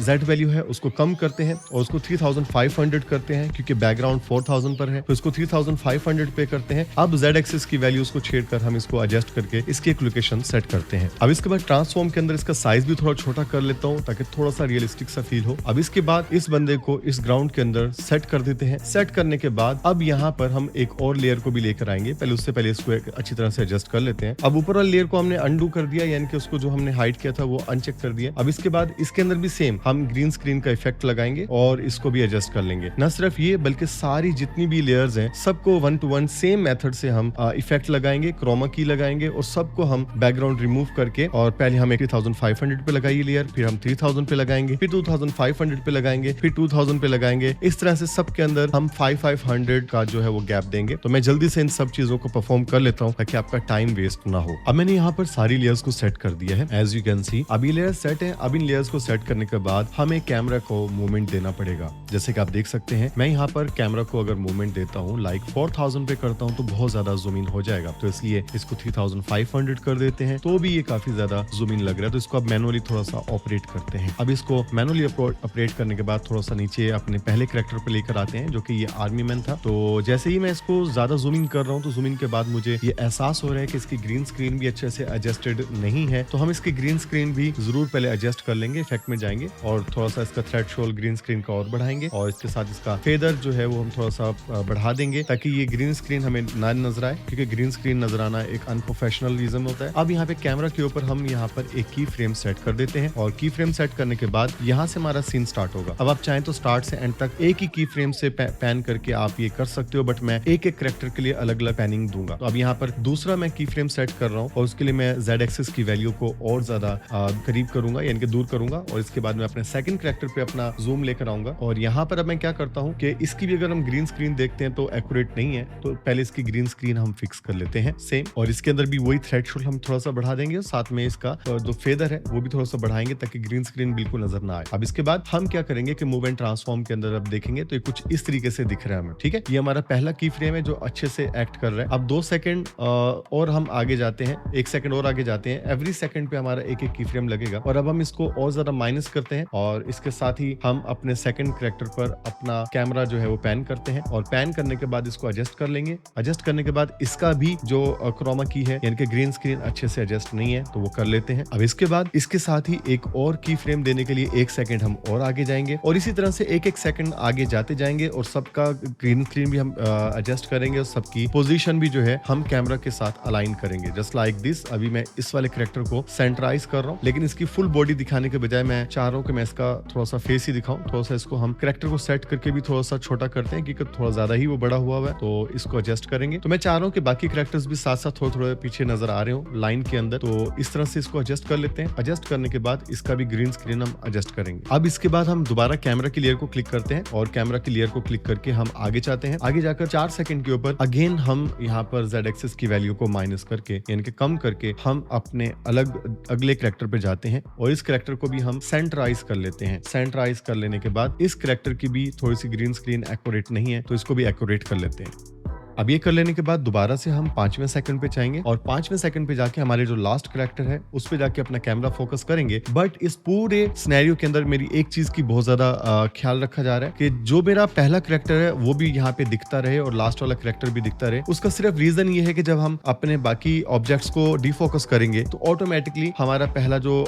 Z वैल्यू है उसको कम करते हैं और उसको 3500 करते हैं क्योंकि बैकग्राउंड 4000 पर है, तो इसको 3500 पे करते हैं। अब Z एक्सिस की वैल्यूज को छेड़कर हम इसको एडजस्ट करके इसकी एक लोकेशन सेट करते हैं। अब इसके बाद ट्रांसफॉर्म के अंदर इसका साइज भी थोड़ा छोटा कर लेता हूँ ताकि थोड़ा सा रियलिस्टिक सा फील हो। अब इसके बाद इस बंदे को इस ग्राउंड के अंदर सेट कर देते हैं। सेट करने के बाद अब यहाँ पर हम एक और लेयर को भी लेकर आएंगे, पहले उससे पहले इसको एक अच्छी तरह से एडजस्ट कर लेते हैं। अब ऊपर वाली लेयर को हमने अंडू कर दिया, यानी कि उसको जो हमने हाइड किया था वो अनचेक कर दिया। अब इसके बाद इसके अंदर भी सेम हम ग्रीन स्क्रीन का इफेक्ट लगाएंगे और इसको भी एडजस्ट कर लेंगे। न सिर्फ ये बल्कि सारी जितनी भी लेयर्स हैं सबको 1 to 1 सेम मेथड से हम इफेक्ट लगाएंगे, क्रोमा की लगाएंगे और सबको हम बैकग्राउंड रिमूव करके और पहले हम 3500 पे लगाइए लेयर, फिर हम 3000 पे लगाएंगे, फिर 2500 पे लगाएंगे, फिर 2000 पे लगाएंगे। इस तरह से सबके अंदर हम 500 का जो है वो गैप देंगे। तो मैं जल्दी से इन सब चीजों को परफॉर्म कर लेता हूँ ताकि आपका टाइम वेस्ट ना हो। अब मैंने यहाँ पर सारी लेयर्स को सेट कर दिया है, एज यू कैन सी। अब ये लेयर सेट है। अब इन लेयर्स को सेट करने के बाद हमें कैमरा को मूवमेंट देना पड़ेगा। जैसे कि आप देख सकते हैं मैं यहाँ पर कैमरा को अगर मूवमेंट देता हूँ लाइक 4000 पे करता हूँ तो बहुत ज्यादा जूम इन हो जाएगा, तो इसलिए इसको 3500 कर देते हैं तो भी ये काफी ज्यादा जूम इन लग रहा है। तो इसको अब मैनुअली थोड़ा सा ऑपरेट करते हैं। अब इसको मैनुअली ऑपरेट करने के बाद थोड़ा सा नीचे अपने पहले कैरेक्टर पे लेकर आते हैं जो कि ये आर्मी मैन था। तो जैसे ही मैं इसको ज्यादा जूम इन कर रहा हूँ तो जूम इन के बाद मुझे ये एहसास हो रहा है कि इसकी ग्रीन स्क्रीन भी अच्छे से एडजस्टेड नहीं है, तो हम इसकी ग्रीन स्क्रीन भी जरूर पहले एडजस्ट कर लेंगे। इफेक्ट में जाएंगे और थोड़ा सा इसका थ्रेशोल्ड ग्रीन स्क्रीन का और बढ़ाएंगे और इसके साथ इसका फेदर जो है वो हम थोड़ा सा बढ़ा देंगे ताकि ये ग्रीन स्क्रीन हमें ना नजर आए, क्योंकि ग्रीन स्क्रीन नजर आना एक अनप्रोफेशनल रीजन होता है। अब यहाँ पे कैमरा के ऊपर हम यहाँ पर एक की फ्रेम सेट कर देते हैं और की फ्रेम सेट करने के बाद यहाँ से हमारा सीन स्टार्ट होगा। अब आप चाहें तो स्टार्ट से एंड तक एक ही की फ्रेम से पैन करके आप ये कर सकते हो, बट मैं एक एक कैरेक्टर के लिए अलग अलग पैनिंग दूंगा। तो अब यहाँ पर दूसरा मैं की फ्रेम सेट कर रहा हूँ और उसके लिए मैं Z एक्सिस की वैल्यू को और ज्यादा करीब करूंगा, यानी कि दूर करूंगा और इसके बाद मैं अपने सेकंड कैरेक्टर पे अपना जूम लेकर आऊंगा। और यहाँ पर अब मैं क्या करता हूँ कि इसकी भी अगर हम ग्रीन स्क्रीन देखते हैं तो एक्यूरेट नहीं है, तो पहले इसकी ग्रीन स्क्रीन हम फिक्स कर लेते हैं सेम, और इसके अंदर भी वही थ्रेशोल्ड हम थोड़ा सा बढ़ा देंगे और साथ में इसका जो फेदर है वो भी थोड़ा सा बढ़ाएंगे ताकि ग्रीन स्क्रीन बिल्कुल नजर ना आए। अब इसके बाद हम क्या करेंगे कि मूव एंड ट्रांसफॉर्म के अंदर अब देखेंगे तो ये कुछ इस तरीके से दिख रहा है हमें, ठीक है। ये हमारा पहला की फ्रेम है जो अच्छे से एक्ट कर रहा है। अब 2 सेकंड और हम आगे जाते हैं, 1 सेकंड और आगे जाते हैं। एवरी सेकंड पे हमारा एक एक की फ्रेम लगेगा और अब हम इसको और ज्यादा माइनस करते हैं और इसके साथ ही हम अपने सेकंड कैरेक्टर पर अपना कैमरा जो है वो पैन करते हैं और पैन करने के बाद इसको एडजस्ट कर लेंगे। एडजस्ट करने के बाद इसका भी जो क्रोमा की है यानी कि ग्रीन स्क्रीन अच्छे से एडजस्ट नहीं है तो वो कर लेते हैं। अब इसके बाद इसके साथ ही एक और की फ्रेम देने के लिए 1 सेकंड हम और आगे जाएंगे और इसी तरह से 1-1 सेकंड आगे जाते जाएंगे और सबका ग्रीन स्क्रीन भी हम एडजस्ट करेंगे और सबकी पोजीशन भी जो है हम कैमरा के साथ अलाइन करेंगे जस्ट लाइक दिस। अभी मैं इस वाले कैरेक्टर को सेंटराइज कर रहा हूँ, लेकिन इसकी फुल बॉडी दिखाने के बजाय मैं मैं चाह रहा हूँ कि मैं इसका थोड़ा सा फेस ही दिखाऊं। थोड़ा सा इसको हम कैरेक्टर को सेट करके भी थोड़ा सा छोटा करते हैं क्योंकि थोड़ा ज्यादा ही वो बड़ा हुआ है, तो इसको एडजस्ट करेंगे। तो मैं चाह रहा हूँ कि बाकी कैरेक्टर्स भी साथ साथ थोड़े थोड़े पीछे नजर आ रहे हो लाइन के अंदर, तो इस तरह से इसको एडजस्ट कर लेते हैं। एडजस्ट करने के बाद इसका भी ग्रीन स्क्रीन हम एडजस्ट करेंगे। अब इसके बाद हम दोबारा कैमरा की लेयर को क्लिक करते हैं और कैमरा की लेयर को क्लिक करके हम आगे चाहते हैं। आगे जाकर 4 सेकंड के ऊपर अगेन हम यहाँ पर Z एक्सिस की वैल्यू को माइनस करके यानी कि कम करके हम अपने अगले कैरेक्टर पे जाते हैं और इस कैरेक्टर को भी हम सेंटराइज कर लेते हैं। सेंटराइज कर लेने के बाद इस कैरेक्टर की भी थोड़ी सी ग्रीन स्क्रीन एक्यूरेट नहीं है, तो इसको भी एक्यूरेट कर लेते हैं। अब ये कर लेने के बाद दोबारा से हम 5वें सेकंड पे जाएंगे और 5वें सेकंड पे जाके हमारे जो लास्ट कैरेक्टर है उस पे जाके अपना कैमरा फोकस करेंगे। बट इस पूरे सिनेरियो के अंदर मेरी एक चीज की बहुत ज्यादा ख्याल रखा जा रहा है कि जो मेरा पहला कैरेक्टर है वो भी यहाँ पे दिखता रहे और लास्ट वाला कैरेक्टर भी दिखता रहे। उसका सिर्फ रीजन ये है कि जब हम अपने बाकी ऑब्जेक्ट्स को डिफोकस करेंगे तो ऑटोमेटिकली हमारा पहला जो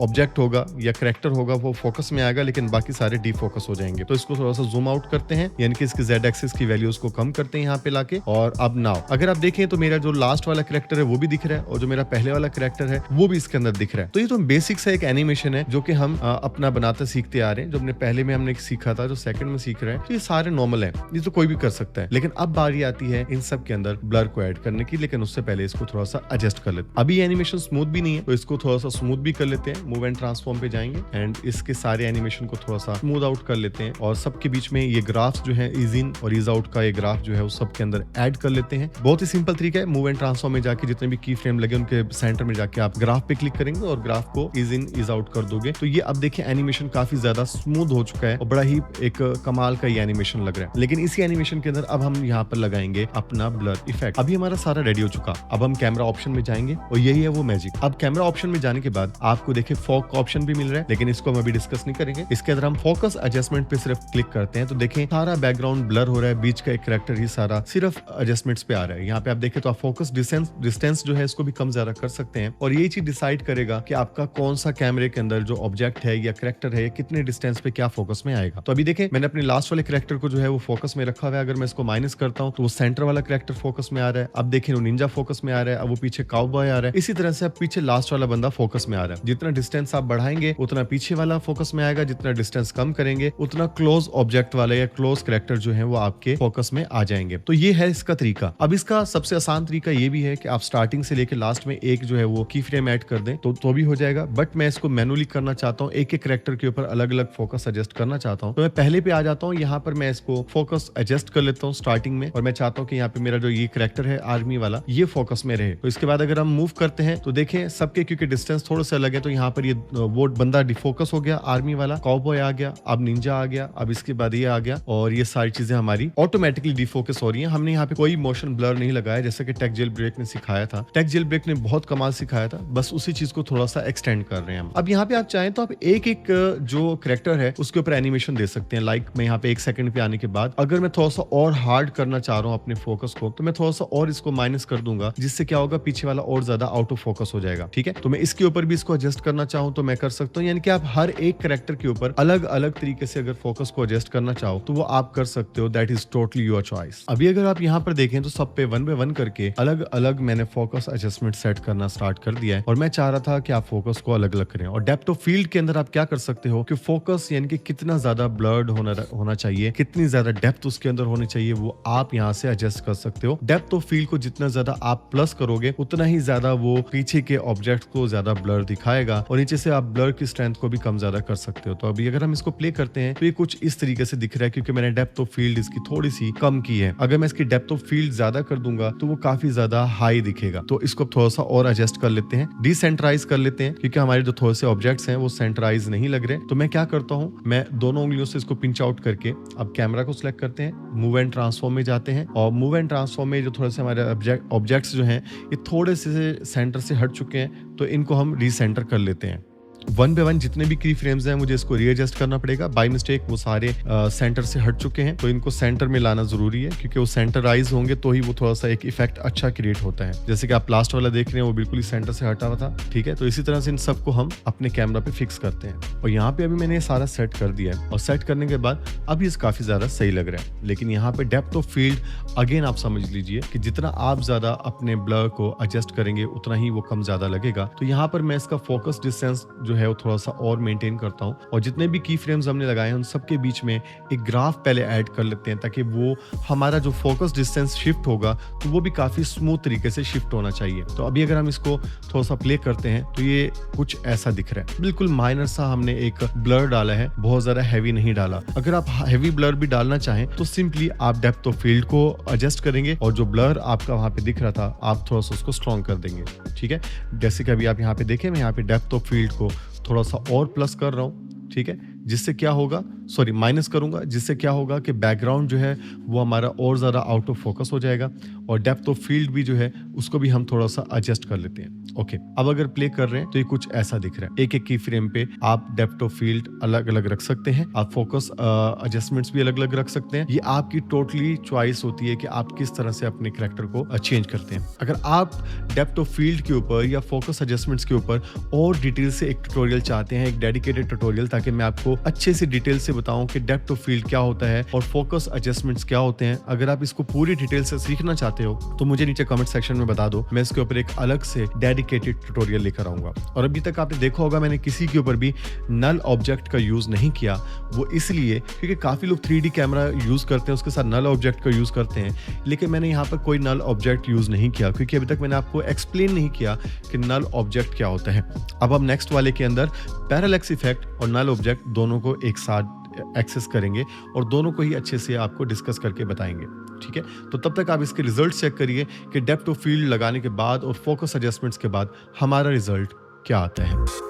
ऑब्जेक्ट होगा या कैरेक्टर होगा वो फोकस में आएगा, लेकिन बाकी सारे डिफोकस हो जाएंगे। तो इसको थोड़ा सा जूम आउट करते हैं, यानी कि इसकी Z एक्सिस की वैल्यूज को कम करते हैं यहाँ पे लाके। और अब नाउ अगर आप देखें तो मेरा जो लास्ट वाला कैरेक्टर है वो भी दिख रहा है और जो मेरा पहले वाला कैरेक्टर है वो भी इसके अंदर दिख रहा है। तो ये तो बेसिक सा एक एनिमेशन है जो कि हम अपना बनाते सीखते आ रहे हैं। जो हमने पहले में हमने सीखा था, जो सेकंड में सीख रहे हैं, तो ये सारे नॉर्मल है, ये तो कोई भी कर सकता है। लेकिन अब बारी आती है इन सब के अंदर ब्लर को ऐड करने की, लेकिन उससे पहले इसको थोड़ा सा एडजस्ट कर लेते हैं। अभी एनिमेशन स्मूथ भी नहीं है तो इसको थोड़ा सा स्मूथ भी कर लेते हैं। मूव एंड ट्रांसफॉर्म पे जाएंगे एंड इसके सारे एनिमेशन को थोड़ा सा स्मूथ आउट कर लेते हैं और सबके बीच में ये ग्राफ्स जो है इज इन और इज आउट का ये ग्राफ जो है उस सब के अंदर ऐड कर लेते हैं। बहुत ही सिंपल तरीका है। मूव एंड ट्रांसफॉर्म में जाके जितने भी की फ्रेम लगे उनके सेंटर में जाके आप ग्राफ पे क्लिक करेंगे और ग्राफ को इज इन इज आउट कर दोगे तो ये अब देखिए एनिमेशन काफी ज्यादा स्मूथ हो चुका है और बड़ा ही एक कमाल का ये एनिमेशन लग रहा है। लेकिन इसी एनिमेशन के अंदर अब हम यहाँ पर लगाएंगे अपना ब्लर इफेक्ट। अभी हमारा सारा रेडी हो चुका। अब हम कैमरा ऑप्शन में जाएंगे और यही है वो मैजिक। अब कैमरा ऑप्शन में जाने के बाद आपको देखिए फॉग का ऑप्शन भी मिल रहा है, लेकिन इसको हम अभी डिस्कस नहीं करेंगे। इसके अंदर हम फोकस एडजस्टमेंट पे सिर्फ क्लिक करते हैं तो देखें सारा बैकग्राउंड ब्लर हो रहा है, बीच का एक कैरेक्टर ही सारा सिर्फ एडजस्टमेंट्स पे आ रहा है। यहाँ पे आप देखें तो आप फोकस डिस्टेंस जो है इसको भी कम ज्यादा कर सकते हैं और ये चीज डिसाइड करेगा कि आपका कौन सा कैमरे के अंदर जो ऑब्जेक्ट है या कैरेक्टर है कितने डिस्टेंस पे क्या फोकस में आएगा। तो अभी देखें मैंने अपने लास्ट वाले कैरेक्टर को जो है वो फोकस में रखा हुआ है। अगर मैं इसको माइनस करता हूं तो वो सेंटर वाला कैरेक्टर फोकस में आ रहा है। अब देखें वो निंजा फोकस में आ रहा है, अब वो पीछे काउबॉय आ रहा है। इसी तरह से अब पीछे लास्ट वाला बंदा फोकस में आ रहा है। जितना डिस्टेंस आप बढ़ाएंगे उतना पीछे वाला फोकस में आएगा, जितना डिस्टेंस कम करेंगे उतना क्लोज ऑब्जेक्ट वाला या क्लोज कैरेक्टर जो है वो आपके फोकस में आ जाएंगे। तो ये है इसका तरीका। अब इसका सबसे आसान तरीका ये भी है कि आप स्टार्टिंग से लेके लास्ट में एक जो है वो की फ्रेम ऐड कर दें तो भी हो जाएगा। बट मैं इसको मैनुअली करना चाहता हूँ, एक एक कैरेक्टर के ऊपर अलग अलग फोकस एडजस्ट करना चाहता हूँ। तो मैं पहले पे आ जाता हूँ, यहाँ पर मैं इसको फोकस एडजस्ट कर लेता हूँ स्टार्टिंग में और मैं चाहता हूँ कि यहाँ पे मेरा जो ये कैरेक्टर है आर्मी वाला ये फोकस में रहे। तो इसके बाद अगर हम मूव करते हैं तो देखें सबके क्योंकि डिस्टेंस थोड़े से अलग है तो यहाँ पर ये वो बंदा डिफोकस हो गया, आर्मी वाला काउबॉय आ गया, अब निंजा आ गया, अब इसके बाद ये आ गया और ये सारी चीजें हमारी ऑटोमेटिकली डिफोकस हो रही है। हमने यहाँ पे कोई मोशन ब्लर नहीं लगाया जैसे कि टेक जेल ब्रेक ने सिखाया था। टेक जेल ब्रेक ने बहुत कमाल सिखाया था, बस उसी चीज को थोड़ा सा एक्सटेंड कर रहे हैं हम। अब यहाँ पे आप चाहें तो आप एक एक जो कैरेक्टर है उसके ऊपर एनिमेशन दे सकते हैं। लाइक मैं यहाँ पे 1 सेकंड पे आने के बाद अगर मैं थोड़ा सा और हार्ड करना चाह रहा हूँ अपने फोकस को तो मैं थोड़ा सा और इसको माइनस कर दूंगा, जिससे क्या होगा पीछे वाला और ज्यादा आउट ऑफ फोकस हो जाएगा। ठीक है, तो मैं इसके ऊपर भी इसको एडजस्ट करना चाहूँ तो मैं कर सकता हूँ। यानी कि आप हर एक कैरेक्टर के ऊपर अलग अलग तरीके से अगर फोकस को एडजस्ट करना चाहो तो वो आप कर सकते हो। That is totally your choice. अभी अगर आप यहाँ पर देखें तो सब पे 1 बाय 1 करके अलग अलग मैंने फोकस एडजस्टमेंट सेट करना स्टार्ट कर दिया है और मैं चाह रहा था कि आप फोकस को अलग अलग करें। और डेप्थ ऑफ फील्ड के अंदर आप क्या कर सकते हो कि फोकस यानी कि कितना ज्यादा ब्लर्ड होना चाहिए, कितनी ज्यादा डेप्थ उसके अंदर होनी चाहिए, वो आप यहाँ से एडजस्ट कर सकते हो। डेप्थ ऑफ फील्ड को जितना ज्यादा आप प्लस करोगे उतना ही ज्यादा वो पीछे के ऑब्जेक्ट को ज्यादा ब्लर दिखाएगा और नीचे से आप ब्लर की स्ट्रेंथ को भी कम ज्यादा कर सकते हो। तो अभी अगर हम इसको प्ले करते हैं तो ये कुछ इस तरीके से दिख रहा है क्योंकि मैंने डेप्थ ऑफ फील्ड इसकी थोड़ी सी कम की है। अगर मैं इसकी डेप्थ ऑफ फील्ड ज्यादा कर दूंगा तो वो काफी ज्यादा हाई दिखेगा। तो इसको थोड़ा सा और एडजस्ट कर लेते हैं, डिसेंट्राइज कर लेते हैं क्योंकि हमारे जो थोड़े से ऑब्जेक्ट्स हैं वो सेंट्राइज नहीं लग रहे। तो मैं क्या करता हूँ, मैं दोनों उंगलियों से इसको पिंच आउट करके अब कैमरा को सिलेक्ट करते हैं, मूव एंड ट्रांसफॉर्म में जाते हैं और मूव एंड ट्रांसफॉर्म में जो थोड़े से हमारे ऑब्जेक्ट्स जो हैं ये थोड़े से सेंटर से हट चुके हैं तो इनको हम रीसेंटर कर लेते हैं। 1 बाय 1 जितने भी की फ्रेम्स हैं मुझे इसको रीएडजस्ट करना पड़ेगा। बाय मिस्टेक वो सारे सेंटर से हट चुके हैं तो इनको सेंटर में लाना जरूरी है क्योंकि वो सेंटराइज होंगे तो ही वो थोड़ा सा एक इफेक्ट अच्छा क्रिएट होता है। जैसे कि आप लास्ट वाला देख रहे हैं वो बिल्कुल ही सेंटर से हटा हुआ था। ठीक है, तो इसी तरह से इन सबको हम अपने कैमरा पे फिक्स करते हैं और यहाँ पे अभी मैंने ये सारा सेट कर दिया है और सेट करने के बाद अब ये काफी ज्यादा सही लग रहा है। लेकिन यहाँ पे डेप्थ ऑफ फील्ड अगेन आप समझ लीजिए कि जितना आप ज्यादा अपने ब्लर को एडजस्ट करेंगे उतना ही वो कम ज्यादा लगेगा। तो यहाँ पर मैं इसका फोकस डिस्टेंस जो है वो थोड़ा सा और मेंटेन करता हूँ, और जितने भी की फ्रेम्स हमने लगाए हैं उन सबके बीच में एक ग्राफ पहले ऐड कर लेते हैं, ताकि वो हमारा जो फोकस डिस्टेंस शिफ्ट होगा तो वो भी काफ़ी स्मूथ तरीके से शिफ्ट होना चाहिए। तो अभी अगर हम इसको थोड़ा सा प्ले करते हैं तो ये कुछ ऐसा दिख रहा है। बिल्कुल माइनर सा हमने एक ब्लर डाला है, बहुत ज़्यादा हैवी नहीं डाला। अगर आप हैवी ब्लर भी डालना चाहें तो सिंपली आप डेप्थ ऑफ फील्ड को एडजस्ट करेंगे, और जो ब्लर आपका वहाँ पे दिख रहा था आप थोड़ा सा उसको स्ट्रॉन्ग कर देंगे। ठीक है, जैसे कि अभी आप यहाँ पे देखें, मैं यहाँ पे डेप्थ ऑफ फील्ड को थोड़ा सा और प्लस कर रहा हूँ। ठीक है, जिससे क्या होगा, सॉरी माइनस करूंगा, जिससे क्या होगा कि बैकग्राउंड जो है वो हमारा और ज़्यादा आउट ऑफ फोकस हो जाएगा, और डेप्थ ऑफ फील्ड भी जो है उसको भी हम थोड़ा सा एडजस्ट कर लेते हैं। ओके, अब अगर प्ले कर रहे हैं तो ये कुछ ऐसा दिख रहा है। एक एक की फ्रेम पे आप डेप्थ ऑफ फील्ड अलग अलग रख सकते हैं, आप फोकस एडजस्टमेंट्स भी अलग अलग रख सकते हैं। ये आपकी टोटली चॉइस होती है कि आप किस तरह से अपने कैरेक्टर को चेंज करते हैं। अगर आप डेप्थ ऑफ फील्ड के ऊपर या फोकस एडजस्टमेंट्स के ऊपर और डिटेल से एक ट्यूटोरियल चाहते हैं, एक डेडिकेटेड ट्यूटोरियल, ताकि मैं आपको अच्छे से डिटेल से बताऊं कि डेप्थ ऑफ फील्ड क्या होता है और फोकस एडजस्टमेंट्स क्या होते हैं, अगर आप इसको पूरी डिटेल से सीखना चाहते हो तो मुझे नीचे कमेंट सेक्शन में बता दो, मैं इसके ऊपर एक अलग से डेडिकेटेड ट्यूटोरियल लेकर आऊंगा। और अभी तक आपने देखा होगा मैंने किसी के ऊपर भी नल ऑब्जेक्ट का यूज नहीं किया, वो इसलिए क्योंकि काफी लोग 3D कैमरा यूज करते हैं, उसके साथ नल ऑब्जेक्ट का यूज करते हैं, लेकिन मैंने यहाँ पर कोई नल ऑब्जेक्ट यूज नहीं किया, क्योंकि अभी तक मैंने आपको एक्सप्लेन नहीं किया कि नल ऑब्जेक्ट क्या होता है। अब हम नेक्स्ट वाले के अंदर पैरालैक्स इफेक्ट और नल ऑब्जेक्ट दोनों को एक साथ एक्सेस करेंगे और दोनों को ही अच्छे से आपको डिस्कस करके बताएंगे। ठीक है, तो तब तक आप इसके रिजल्ट चेक करिए कि डेप्थ ऑफ फील्ड लगाने के बाद और फोकस एडजस्टमेंट्स के बाद हमारा रिजल्ट क्या आता है।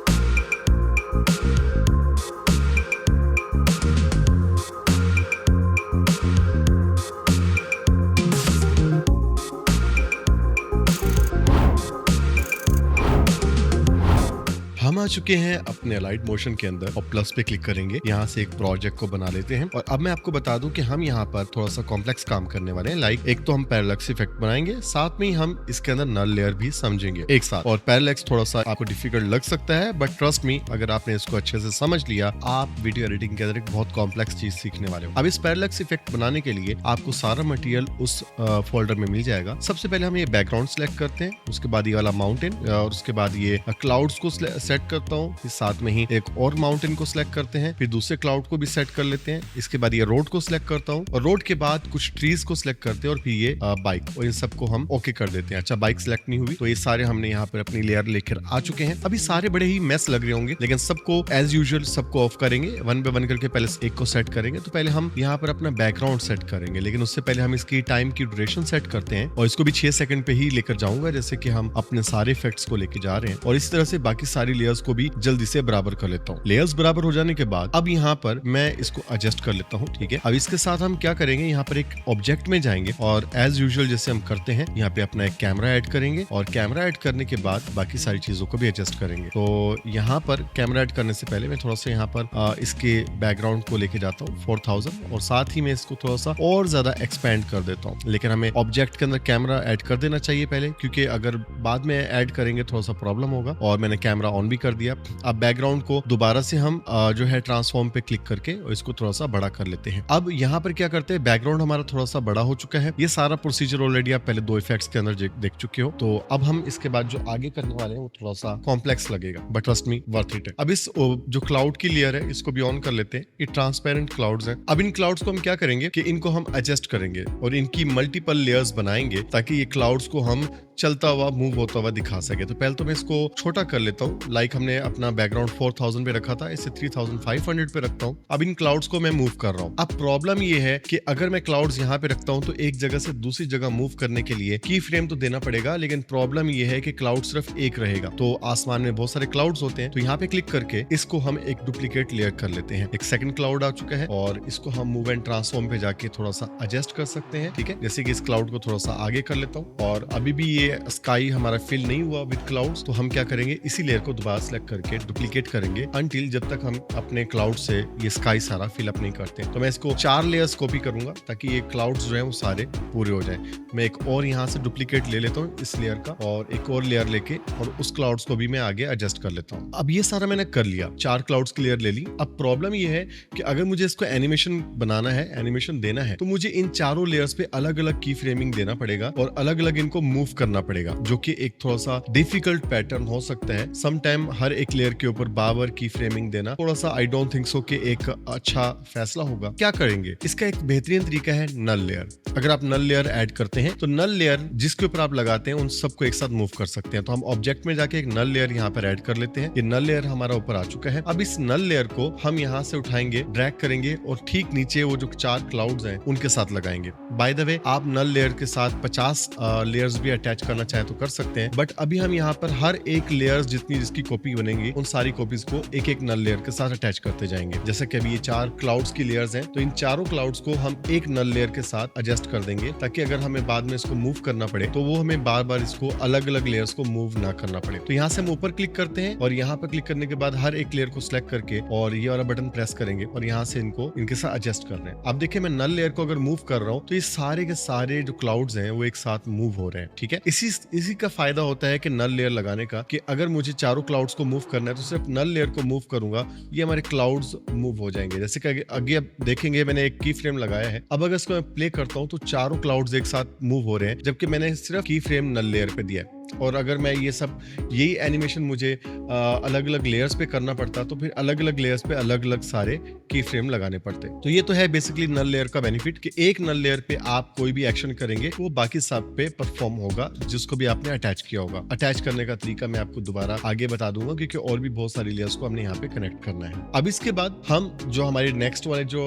हम आ चुके हैं अपने अलाइट मोशन के अंदर और प्लस पे क्लिक करेंगे, यहाँ से एक प्रोजेक्ट को बना लेते हैं। और अब मैं आपको बता दूं कि हम यहाँ पर थोड़ा सा कॉम्प्लेक्स काम करने वाले हैं। लाइक एक तो हम पैरेलैक्स इफेक्ट बनाएंगे, साथ में ही हम इसके अंदर नल लेयर भी समझेंगे एक साथ। और पैरेलैक्स थोड़ा सा आपको डिफिकल्ट लग सकता है, बट ट्रस्ट मी, अगर आपने इसको अच्छे से समझ लिया, आप वीडियो एडिटिंग के अंदर एक बहुत कॉम्प्लेक्स चीज सीखने वाले हो। अब इस पैरेलैक्स इफेक्ट बनाने के लिए आपको सारा मटेरियल उस फोल्डर में मिल जाएगा। सबसे पहले हम ये बैकग्राउंड सेलेक्ट करते हैं, उसके बाद ये वाला माउंटेन, और उसके बाद ये क्लाउड्स को सेट करता हूँ, साथ में ही एक और माउंटेन को सिलेक्ट करते हैं, फिर दूसरे क्लाउड को भी सेट कर लेते हैं। इसके बाद ये रोड को सिलेक्ट करता हूँ, और रोड के बाद कुछ ट्रीज को सिलेक्ट करते हैं, और फिर ये बाइक, और इन सबको हम ओके कर देते हैं। अच्छा, बाइक सिलेक्ट नहीं हुई, तो ये सारे हमने यहाँ पर अपनी लेयर लेकर आ चुके हैं। अभी सारे बड़े ही मैस लग रहे होंगे, लेकिन सबको एज यूजुअल सबको ऑफ करेंगे, वन बाय वन करके पहले एक को सेट करेंगे। तो पहले हम यहाँ पर अपना बैकग्राउंड सेट करेंगे, लेकिन उससे पहले हम इसकी टाइम की ड्यूरेशन सेट करते हैं, और इसको भी 6 सेकंड पे ही लेकर जाऊंगा, जैसे कि हम अपने सारे इफेक्ट्स को लेके जा रहे हैं। और इस तरह से बाकी सारी लेयर्स को भी जल्दी से बराबर कर लेता हूँ। लेयर्स बराबर हो जाने के बाद अब यहाँ पर मैं इसको एडजस्ट कर लेता हूँ। ठीक है, अब इसके साथ हम क्या करेंगे, यहाँ पर एक ऑब्जेक्ट में जाएंगे और एज यूजुअल जैसे हम करते हैं यहाँ पे अपना एक कैमरा ऐड करेंगे, और कैमरा ऐड करने के बाद बाकी सारी चीजों को भी एडजस्ट करेंगे। तो यहाँ पर कैमरा ऐड करने से पहले मैं थोड़ा सा यहाँ पर इसके बैकग्राउंड को लेके जाता हूँ 4000, और साथ ही मैं इसको थोड़ा सा और ज्यादा एक्सपेंड कर देता हूँ। लेकिन हमें ऑब्जेक्ट के अंदर कैमरा ऐड कर देना चाहिए पहले, क्योंकि अगर बाद में ऐड करेंगे थोड़ा सा प्रॉब्लम होगा। और मैंने कैमरा ऑन भी कर दिया। अब बैकग्राउंड को दोबारा से हम जो है ट्रांसफॉर्म पे क्लिक करके और इसको थोड़ा सा बड़ा कर लेते हैं। अब यहाँ पर क्या करते हैं, बैकग्राउंड हमारा थोड़ा सा बड़ा हो चुका है। ये सारा प्रोसीजर ऑलरेडी आप पहले 2 इफेक्ट्स के अंदर देख चुके हो। तो अब हम इसके बाद जो आगे करने वाले हैं वो थोड़ा सा कॉम्प्लेक्स लगेगा, but trust me worth it है। अब इस जो क्लाउड की लेयर है इसको भी ऑन कर लेते हैं। ये ट्रांसपेरेंट क्लाउड्स हैं। अब इन क्लाउड्स को हम क्या करेंगे कि इनको हम एडजस्ट करेंगे और इनकी मल्टीपल लेयर्स बनाएंगे, ताकि ये क्लाउड्स को हम चलता हुआ मूव होता हुआ दिखा सके। तो पहले तो मैं इसको छोटा कर लेता हूँ। लाइक हमने अपना बैकग्राउंड 4000 पे रखा था, इसे 3500 पे रखता हूँ। अब इन क्लाउड्स को मैं मूव कर रहा हूँ। अब प्रॉब्लम ये है कि अगर मैं क्लाउड्स यहाँ पे रखता हूँ तो एक जगह से दूसरी जगह मूव करने के लिए की फ्रेम तो देना पड़ेगा, लेकिन प्रॉब्लम ये है कि क्लाउड सिर्फ एक रहेगा। तो आसमान में बहुत सारे क्लाउड्स होते हैं, तो यहाँ पे क्लिक करके इसको हम एक डुप्लीकेट लेयर कर लेते हैं। एक सेकंड क्लाउड आ चुका है और इसको हम मूव एंड ट्रांसफॉर्म पे जाके थोड़ा सा एडजस्ट कर सकते हैं। ठीक है, जैसे कि इस क्लाउड को थोड़ा सा आगे कर लेता हूँ, और अभी भी ये स्काई हमारा फिल नहीं हुआ विद क्लाउड्स। तो हम क्या करेंगे, इसी लेयर को दोबारा सेलेक्ट करके डुप्लीकेट करेंगे अनटिल जब तक हम अपने क्लाउड से ये स्काई सारा फिल अप नहीं करते। तो मैं इसको 4 लेयर्स कॉपी करूंगा ताकि ये क्लाउड्स जो है वो सारे पूरे हो जाए। मैं एक और यहाँ से डुप्लीकेट ले लेता हूँ इस लेयर का, और एक और लेयर लेके और उस क्लाउड्स को भी मैं आगे एडजस्ट कर लेता हूँ। अब ये सारा मैंने कर लिया, 4 क्लाउड्स की लेयर ले ली। अब प्रॉब्लम ये है कि अगर मुझे इसको एनिमेशन बनाना है, एनिमेशन देना है, तो मुझे इन चारों लेयर्स पे अलग अलग की फ्रेमिंग देना पड़ेगा और अलग अलग इनको मूव करना पड़ेगा, जो कि एक थोड़ा सा डिफिकल्ट पैटर्न हो सकता है। सम टाइम हर एक लेयर के ऊपर बार की फ्रेमिंग देना थोड़ा सा आई डोंट थिंक सो कि एक अच्छा फैसला होगा। क्या करेंगे, इसका एक बेहतरीन तरीका है नल लेयर। अगर आप नल लेयर ऐड करते हैं तो नल लेयर जिसके ऊपर आप लगाते हैं उन सबको एक साथ मूव कर सकते हैं। तो हम ऑब्जेक्ट में जाके एक नल लेयर यहाँ पर ऐड कर लेते हैं। ये नल लेयर हमारा ऊपर आ चुका है। अब इस नल लेयर को हम यहाँ से उठाएंगे, ड्रैग करेंगे और ठीक नीचे वो जो 4 क्लाउड्स हैं उनके साथ लगाएंगे। बाय द वे आप नल लेयर के साथ 50 लेयर्स भी अटैच करना चाहें तो कर सकते हैं, बट अभी हम यहाँ पर हर एक लेयर जितनी जिसकी कॉपी बनेगी उन सारी कॉपीज को एक एक नल लेयर के साथ अटैच करते जाएंगे। जैसे कि अभी ये 4 क्लाउड्स की लेयर्स हैं, तो इन चारों क्लाउड्स को हम एक नल लेयर के साथ एडजस्ट कर देंगे, ताकि अगर हमें बाद में इसको मूव करना पड़े तो वो हमें बार बार इसको अलग अलग लेयर्स को मूव ना करना पड़े। तो यहाँ से हम ऊपर क्लिक करते हैं और यहाँ पर क्लिक करने के बाद हर एक लेयर को सिलेक्ट करके और ये वाला बटन प्रेस करेंगे और यहाँ से इनको इनके साथ एडजस्ट कर रहे हैं। अब देखिए मैं नल लेयर को अगर मूव कर रहा हूँ तो ये सारे के सारे जो क्लाउड्स हैं वो एक साथ मूव हो रहे हैं। ठीक है, इसी का फायदा होता है कि नल लेयर लगाने का, कि अगर मुझे चारों क्लाउड्स को मूव करना है तो सिर्फ नल लेयर को मूव करूंगा, ये हमारे क्लाउड्स मूव हो जाएंगे। जैसे कि आगे अब देखेंगे मैंने एक की फ्रेम लगाया है। अब अगर इसको मैं प्ले करता हूँ तो चारों क्लाउड्स एक साथ मूव हो रहे हैं, जबकि मैंने सिर्फ की फ्रेम नल लेयर पे दिया है। और अगर मैं यही एनिमेशन मुझे अलग अलग लेयर्स पे करना पड़ता तो फिर अलग अलग लेयर्स पे अलग अलग सारे की फ्रेम लगाने पड़ते। तो ये तो है बेसिकली नल लेयर का बेनिफिट, कि एक नल लेयर पे आप कोई भी एक्शन करेंगे वो बाकी सब पे परफॉर्म होगा जिसको भी आपने अटैच किया होगा। अटैच करने का तरीका मैं आपको दोबारा आगे बता दूंगा, क्योंकि और भी बहुत सारी लेयर्स को हमने यहाँ पे कनेक्ट करना है। अब इसके बाद हम जो हमारे नेक्स्ट वाले जो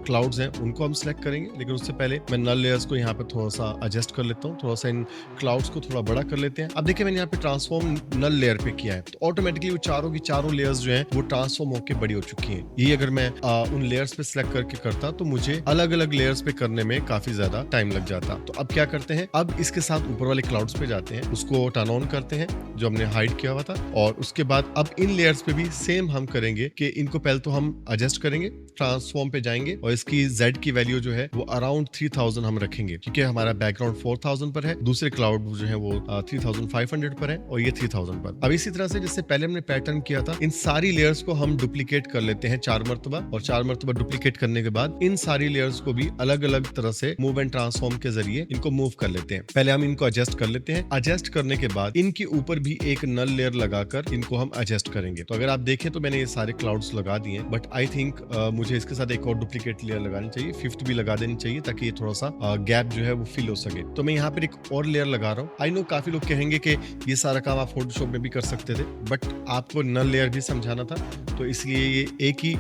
क्लाउड्स हैं उनको हम सिलेक्ट करेंगे, लेकिन उससे पहले मैं नल लेयर्स को यहाँ पे थोड़ा सा एडजस्ट कर लेता हूँ, थोड़ा सा इन क्लाउड्स को थोड़ा बड़ा कर लेते हैं। अब देखिए मैंने यहाँ पे ट्रांसफॉर्म नल लेयर पे किया है, तो ऑटोमेटिकली वो चारों की चारों लेयर्स जो हैं वो ट्रांसफॉर्म होकर बड़ी हो चुकी हैं। ये अगर मैं उन लेयर्स पे सिलेक्ट करके करता तो मुझे अलग अलग लेयर्स पे करने में काफी ज्यादा टाइम लग जाता। तो अब क्या करते हैं, अब इसके साथ ऊपर वाले क्लाउड्स पे जाते हैं, उसको टर्न ऑन करते हैं जो हमने हाइड किया हुआ था, और उसके बाद अब इन लेयर्स पे भी सेम हम करेंगे कि इनको पहले तो हम एडजस्ट करेंगे, ट्रांसफॉर्म पे जाएंगे और इसकी Z की वैल्यू जो है वो अराउंड 3000 हम रखेंगे, क्योंकि हमारा बैकग्राउंड 4000 पर है, दूसरे क्लाउड जो है वो 3500 पर है और ये 3000 पर। अब इसी तरह से जैसे पहले हमने पैटर्न किया था, इन सारी लेयर्स को हम डुप्लीकेट कर लेते हैं 4 मरतबा, और 4 मरतबा डुप्लीकेट करने के बाद इन सारी लेयर्स को भी अलग अलग तरह से मूव एंड ट्रांसफॉर्म के जरिए इनको मूव कर लेते हैं। पहले हम इनको एडजस्ट कर लेते हैं, एडजस्ट करने के बाद इनके ऊपर भी एक नल लेयर लगाकर इनको हम एडजस्ट करेंगे। तो अगर आप देखें तो मैंने ये सारे क्लाउड्स लगा दिए हैं, बट आई थिंक मुझे इसके साथ एक और डुप्लीकेट लेयर लगानी चाहिए, 5th भी लगा देनी चाहिए, ताकि ये थोड़ा सा गैप जो है वो फिल हो सके। तो मैं यहाँ पर एक और लेयर लगा रहा हूँ। आई नो काफी लोग कहेंगे कि ये सारा काम आप फोटोशॉप में भी कर सकते थे, बट आपको नल लेयर भी समझाना था, तो इसलिए ये एक ही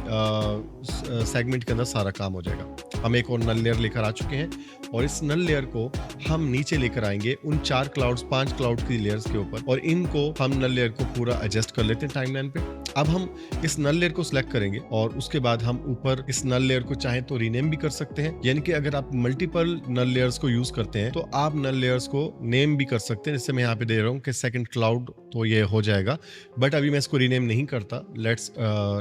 सेगमेंट के अंदर सारा काम हो जाएगा। हम एक और नल लेयर लेकर आ चुके हैं और इस नल लेयर को हम नीचे लेकर आएंगे उन 4 क्लाउड्स 5 क्लाउड की लेयर्स के ऊपर, और इनको हम नल लेयर को पूरा एडजस्ट कर लेते हैं टाइमलाइन पे। अब हम इस नल लेयर को सिलेक्ट करेंगे और उसके बाद हम ऊपर इस नल लेयर को चाहे तो रीनेम भी कर सकते हैं, यानी कि अगर आप मल्टीपल नल लेयर्स को यूज करते हैं तो आप नल लेयर्स को नेम भी कर सकते हैं। जैसे मैं यहाँ पे दे रहा हूँ कि सेकंड क्लाउड, तो ये हो जाएगा, बट अभी मैं इसको रीनेम नहीं करता। Let's